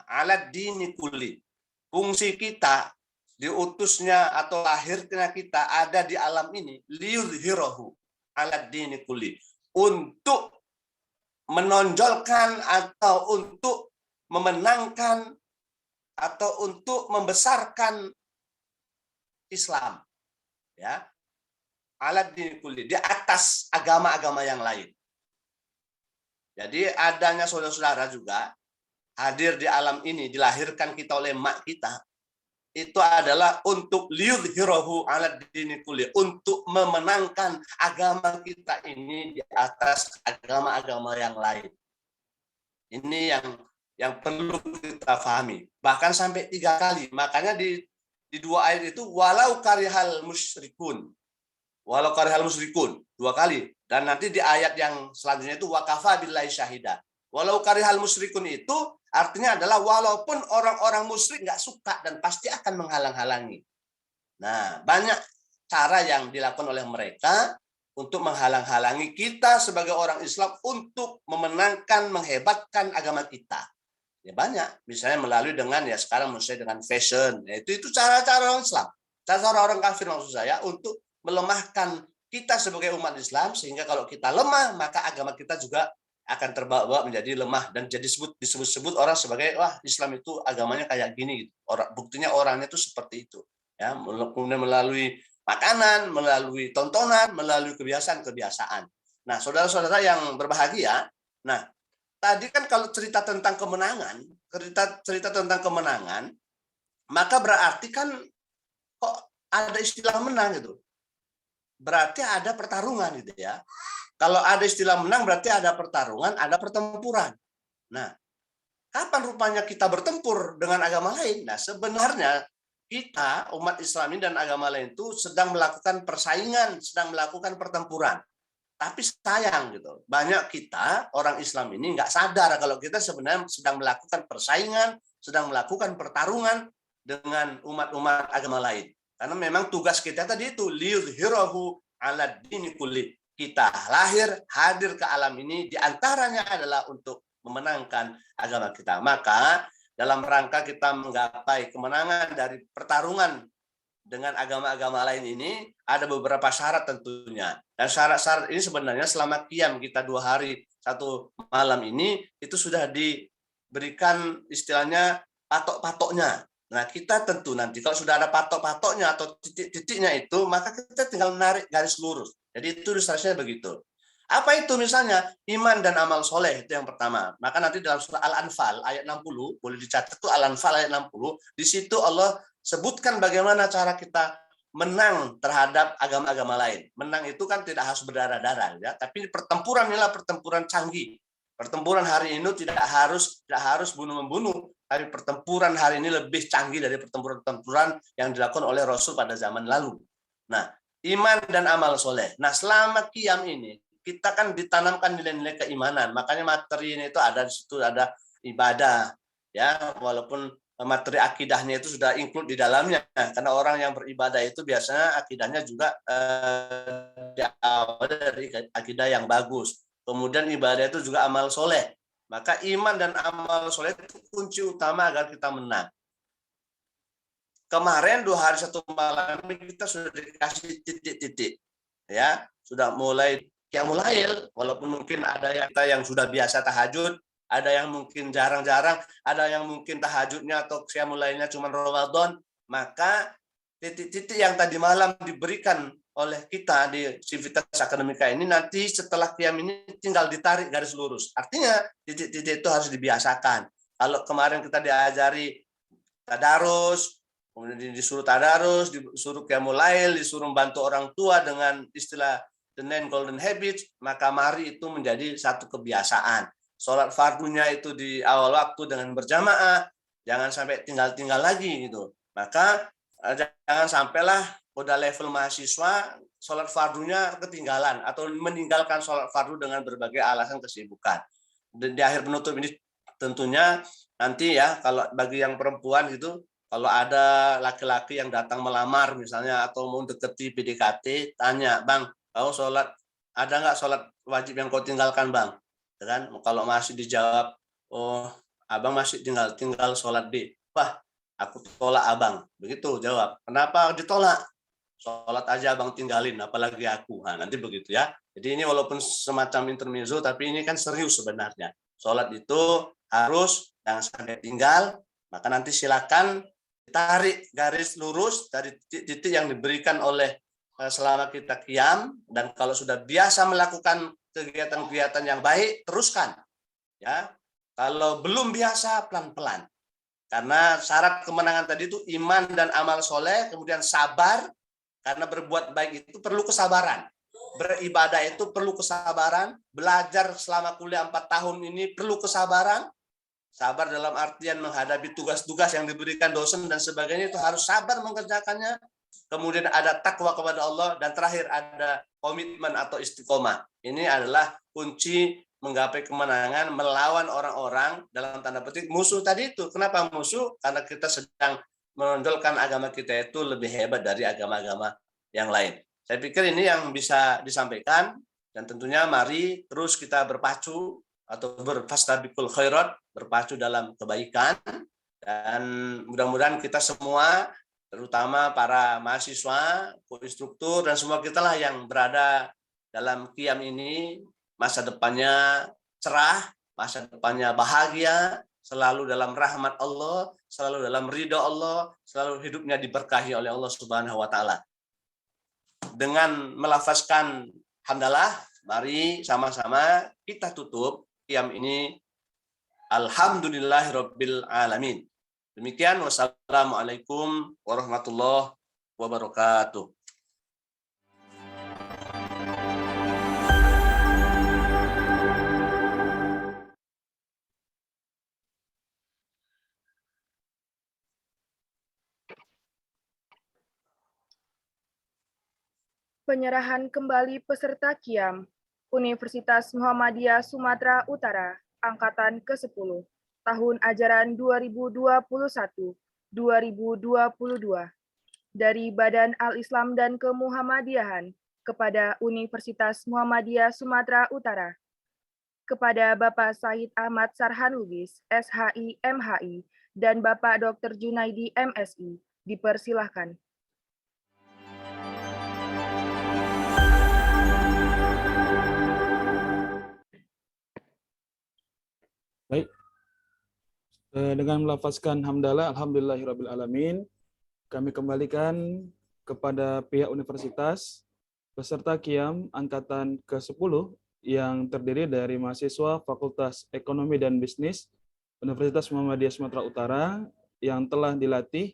ala dini kulli. Fungsi kita, diutusnya atau lahirnya kita ada di alam ini, liyudhhirahu ala dini kulli. Untuk menonjolkan atau untuk memenangkan atau untuk membesarkan Islam, ya, alat dinkulli, di atas agama-agama yang lain. Jadi adanya saudara-saudara juga hadir di alam ini, dilahirkan kita oleh mak kita, itu adalah untuk liyudhhirahu ala dini kulli, untuk memenangkan agama kita ini di atas agama-agama yang lain. Ini yang perlu kita pahami. Bahkan sampai 3 kali. Makanya di 2 ayat itu walau karihal musyrikun. Walau karihal musyrikun 2 kali. Dan nanti di ayat yang selanjutnya itu wakafa billahi syahida. Walau karihal musyrikun itu artinya adalah walaupun orang-orang musyrik nggak suka dan pasti akan menghalang-halangi. Nah, banyak cara yang dilakukan oleh mereka untuk menghalang-halangi kita sebagai orang Islam untuk memenangkan, menghebatkan agama kita. Ya banyak, misalnya melalui dengan ya sekarang misalnya dengan fashion, ya, itu cara-cara orang Islam, cara-cara orang kafir maksud saya untuk melemahkan kita sebagai umat Islam sehingga kalau kita lemah maka agama kita juga akan terbawa menjadi lemah dan jadi disebut-sebut orang sebagai wah Islam itu agamanya kayak gini gitu. Buktinya orangnya itu seperti itu. Ya, kemudian melalui makanan, melalui tontonan, melalui kebiasaan-kebiasaan. Nah, saudara-saudara yang berbahagia, nah tadi kan kalau cerita tentang kemenangan, cerita tentang kemenangan, maka berarti kan kok ada istilah menang gitu. Berarti ada pertarungan gitu ya. Kalau ada istilah menang berarti ada pertarungan, ada pertempuran. Nah, kapan rupanya kita bertempur dengan agama lain? Nah, sebenarnya kita, umat Islam ini dan agama lain itu sedang melakukan persaingan, sedang melakukan pertempuran. Tapi sayang gitu, banyak kita, orang Islam ini nggak sadar kalau kita sebenarnya sedang melakukan persaingan, sedang melakukan pertarungan dengan umat-umat agama lain. Karena memang tugas kita tadi itu, liyudhhirahu ala dini kulli. Kita lahir, hadir ke alam ini, diantaranya adalah untuk memenangkan agama kita. Maka dalam rangka kita menggapai kemenangan dari pertarungan dengan agama-agama lain ini, ada beberapa syarat tentunya. Dan syarat-syarat ini sebenarnya selama qiyam kita 2 hari 1 malam ini, itu sudah diberikan istilahnya patok-patoknya. Nah, kita tentu nanti kalau sudah ada patok-patoknya atau titik-titiknya itu, maka kita tinggal menarik garis lurus. Jadi itu ilustrasinya begitu. Apa itu misalnya? Iman dan amal soleh, itu yang pertama. Maka nanti dalam surah Al-Anfal ayat 60, boleh dicatat itu Al-Anfal ayat 60, di situ Allah sebutkan bagaimana cara kita menang terhadap agama-agama lain. Menang itu kan tidak harus berdarah-darah, ya, tapi pertempuran inilah pertempuran canggih. Pertempuran hari ini tidak harus bunuh-membunuh, tapi pertempuran hari ini lebih canggih dari pertempuran-pertempuran yang dilakukan oleh Rasul pada zaman lalu. Nah, iman dan amal soleh. Nah, selama qiyam ini, kita kan ditanamkan nilai-nilai keimanan. Makanya materi ini itu ada di situ, ada ibadah, ya, walaupun materi akidahnya itu sudah include di dalamnya, karena orang yang beribadah itu biasanya akidahnya juga diawali dari akidah yang bagus. Kemudian ibadah itu juga amal soleh. Maka iman dan amal soleh itu kunci utama agar kita menang. Kemarin 2 hari 1 malam kita sudah dikasih titik-titik, ya, sudah mulai qiyamul lail, walaupun mungkin ada yang sudah biasa tahajud, ada yang mungkin jarang-jarang, ada yang mungkin tahajudnya atau qiyamul lailnya cuma Ramadan, maka titik-titik yang tadi malam diberikan oleh kita di Civitas Akademika ini nanti setelah qiyam ini tinggal ditarik garis lurus. Artinya titik-titik itu harus dibiasakan. Kalau kemarin kita diajari tadarus, kemudian disuruh tadarus, disuruh qiyamul lail, disuruh membantu orang tua dengan istilah the 9 golden habits, maka mari itu menjadi satu kebiasaan. Sholat fardunya itu di awal waktu dengan berjamaah, jangan sampai tinggal-tinggal lagi gitu. Maka jangan sampailah pada level mahasiswa sholat fardunya ketinggalan atau meninggalkan sholat fardu dengan berbagai alasan kesibukan. Dan di akhir penutup ini tentunya nanti ya, kalau bagi yang perempuan gitu, kalau ada laki-laki yang datang melamar misalnya atau mau deketi PDKT, tanya, "Bang, kau sholat, ada nggak sholat wajib yang kau tinggalkan, Bang?" Kan kalau masih dijawab, "Oh, abang masih tinggal sholat di," "Wah, aku tolak abang." Begitu jawab. Kenapa ditolak? Sholat aja abang tinggalin, apalagi aku. Nah, nanti begitu ya. Jadi ini walaupun semacam intermezzo, tapi ini kan serius sebenarnya. Sholat itu harus jangan sampai tinggal. Maka nanti silakan tarik garis lurus dari titik-titik yang diberikan oleh selama kita qiyam, dan kalau sudah biasa melakukan kegiatan-kegiatan yang baik, teruskan. Ya, kalau belum biasa, pelan-pelan. Karena syarat kemenangan tadi itu iman dan amal soleh, kemudian sabar, karena berbuat baik itu perlu kesabaran. Beribadah itu perlu kesabaran. Belajar selama kuliah 4 tahun ini perlu kesabaran. Sabar dalam artian menghadapi tugas-tugas yang diberikan dosen dan sebagainya, itu harus sabar mengerjakannya. Kemudian ada takwa kepada Allah, dan terakhir ada komitmen atau istiqomah. Ini adalah kunci menggapai kemenangan melawan orang-orang dalam tanda petik musuh tadi itu. Kenapa musuh? Karena kita sedang menonjolkan agama kita itu lebih hebat dari agama-agama yang lain. Saya pikir ini yang bisa disampaikan, dan tentunya mari terus kita berpacu atau berfastabiqul khairat, berpacu dalam kebaikan, dan mudah-mudahan kita semua, terutama para mahasiswa, instruktur, dan semua kita lah yang berada dalam qiyam ini, masa depannya cerah, masa depannya bahagia, selalu dalam rahmat Allah, selalu dalam ridha Allah, selalu hidupnya diberkahi oleh Allah Subhanahu wa taala. Dengan melafazkan hamdalah, mari sama-sama kita tutup qiyam ini. Alhamdulillahirabbil alamin. Demikian, wassalamualaikum warahmatullahi wabarakatuh. Penyerahan kembali peserta qiyam Universitas Muhammadiyah Sumatera Utara, Angkatan ke-10, tahun ajaran 2021-2022, dari Badan Al-Islam dan Kemuhammadiyahan kepada Universitas Muhammadiyah Sumatera Utara, kepada Bapak Said Ahmad Sarhan Lubis, SHI MHI, dan Bapak Dr. Junaidi MSI, dipersilahkan. Baik. Dengan melafazkan hamdalah, alhamdulillahirabbil alamin, kami kembalikan kepada pihak universitas peserta qiyam angkatan ke-10 yang terdiri dari mahasiswa Fakultas Ekonomi dan Bisnis Universitas Muhammadiyah Sumatera Utara yang telah dilatih,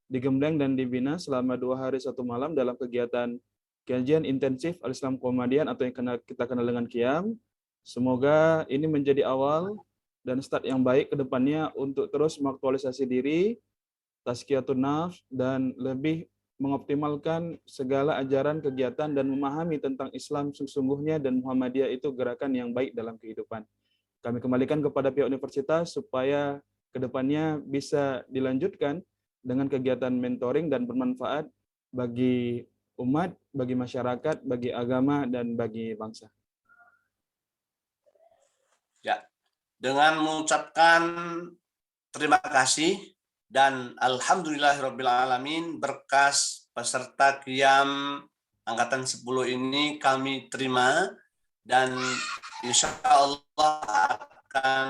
digembleng dan dibina selama 2 hari 1 malam dalam kegiatan kajian intensif Al-Islam Muhammadiyah atau yang kita kenal dengan qiyam. Semoga ini menjadi awal dan start yang baik ke depannya untuk terus mengaktualisasi diri, tazkiyatun nafs, dan lebih mengoptimalkan segala ajaran, kegiatan, dan memahami tentang Islam sesungguhnya dan Muhammadiyah itu gerakan yang baik dalam kehidupan. Kami kembalikan kepada pihak universitas supaya kedepannya bisa dilanjutkan dengan kegiatan mentoring dan bermanfaat bagi umat, bagi masyarakat, bagi agama, dan bagi bangsa. Ya, dengan mengucapkan terima kasih dan alhamdulillahirrabbilalamin berkas peserta Qiyam Angkatan 10 ini kami terima dan insya Allah akan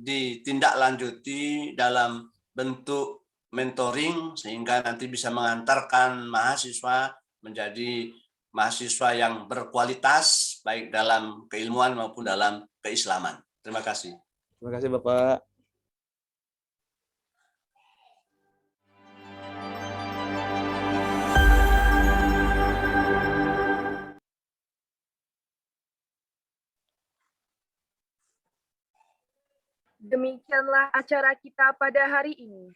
ditindaklanjuti dalam bentuk mentoring sehingga nanti bisa mengantarkan mahasiswa menjadi mahasiswa yang berkualitas baik dalam keilmuan maupun dalam keislaman. Terima kasih. Terima kasih Bapak. Demikianlah acara kita pada hari ini.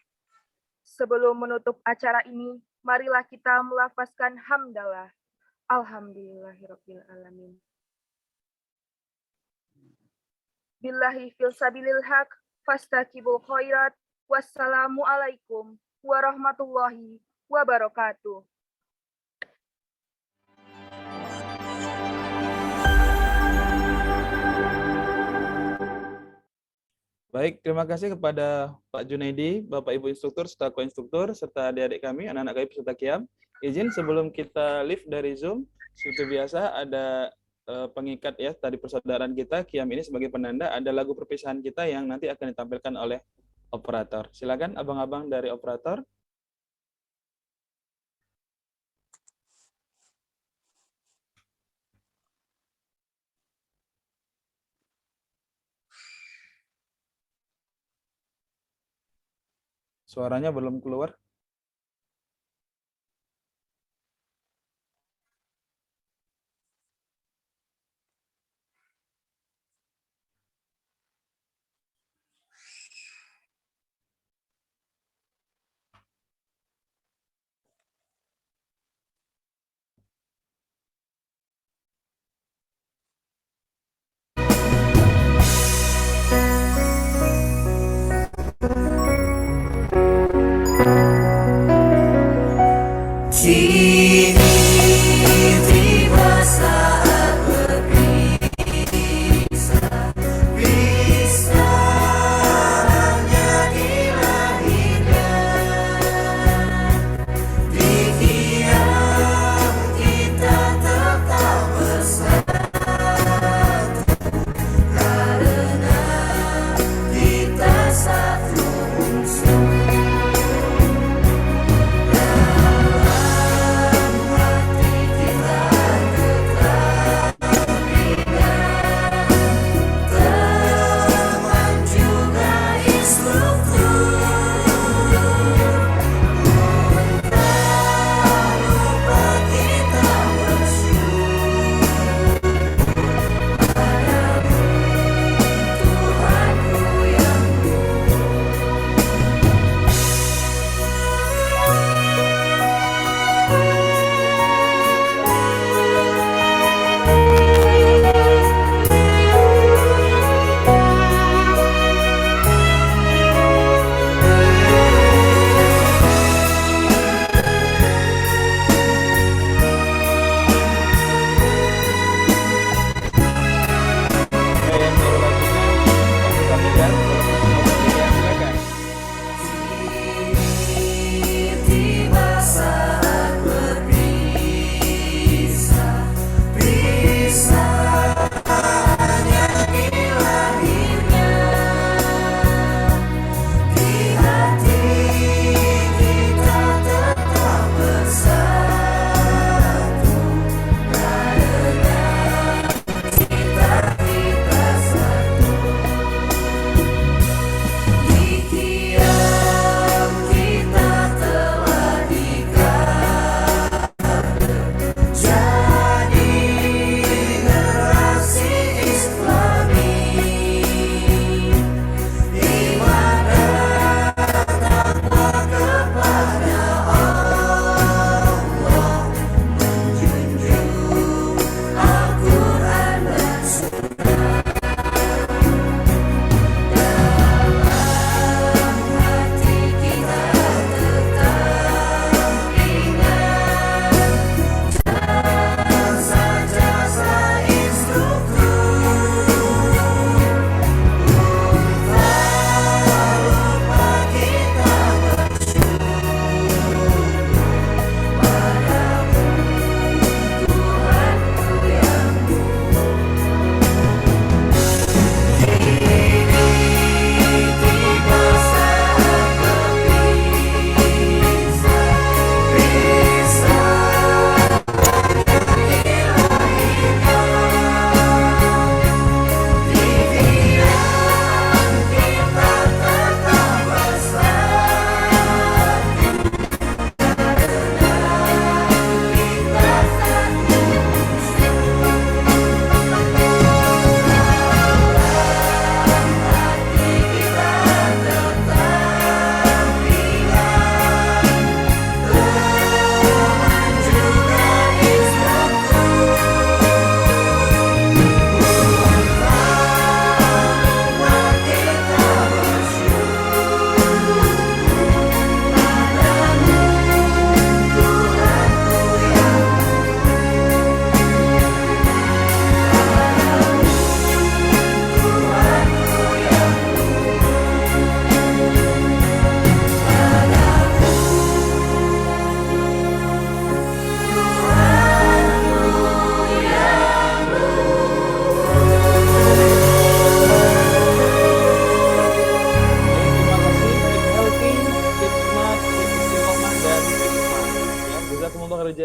Sebelum menutup acara ini, marilah kita melafazkan hamdalah. Alhamdulillahirabbil alamin. Billahi fil sabilil haq, fastaqibul khairat. Wassalamu alaikum warahmatullahi wabarakatuh. Baik, terima kasih kepada Pak Junaidi, Bapak Ibu instruktur, serta ko-instruktur, serta adik-adik kami, anak-anak kami peserta Qiyam. Izin sebelum kita live dari Zoom, seperti biasa ada pengikat ya tadi persaudaraan kita. Qiyam ini sebagai penanda ada lagu perpisahan kita yang nanti akan ditampilkan oleh operator. Silakan abang-abang dari operator. Suaranya belum keluar. Tiba saat berpisah, bisa hanya dilahirkan. Di Qiyam kita tetap bersatu, karena kita satu unsur. Dalam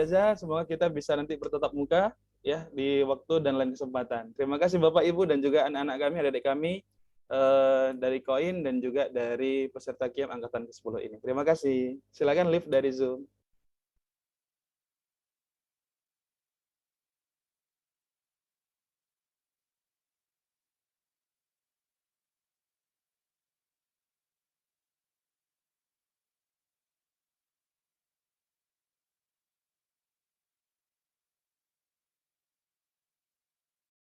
ijazah, semoga kita bisa nanti bertatap muka ya di waktu dan lain kesempatan. Terima kasih Bapak Ibu dan juga anak-anak kami, adik-adik kami dari Koin dan juga dari peserta Qiyam angkatan ke-10 ini. Terima kasih. Silakan live dari Zoom.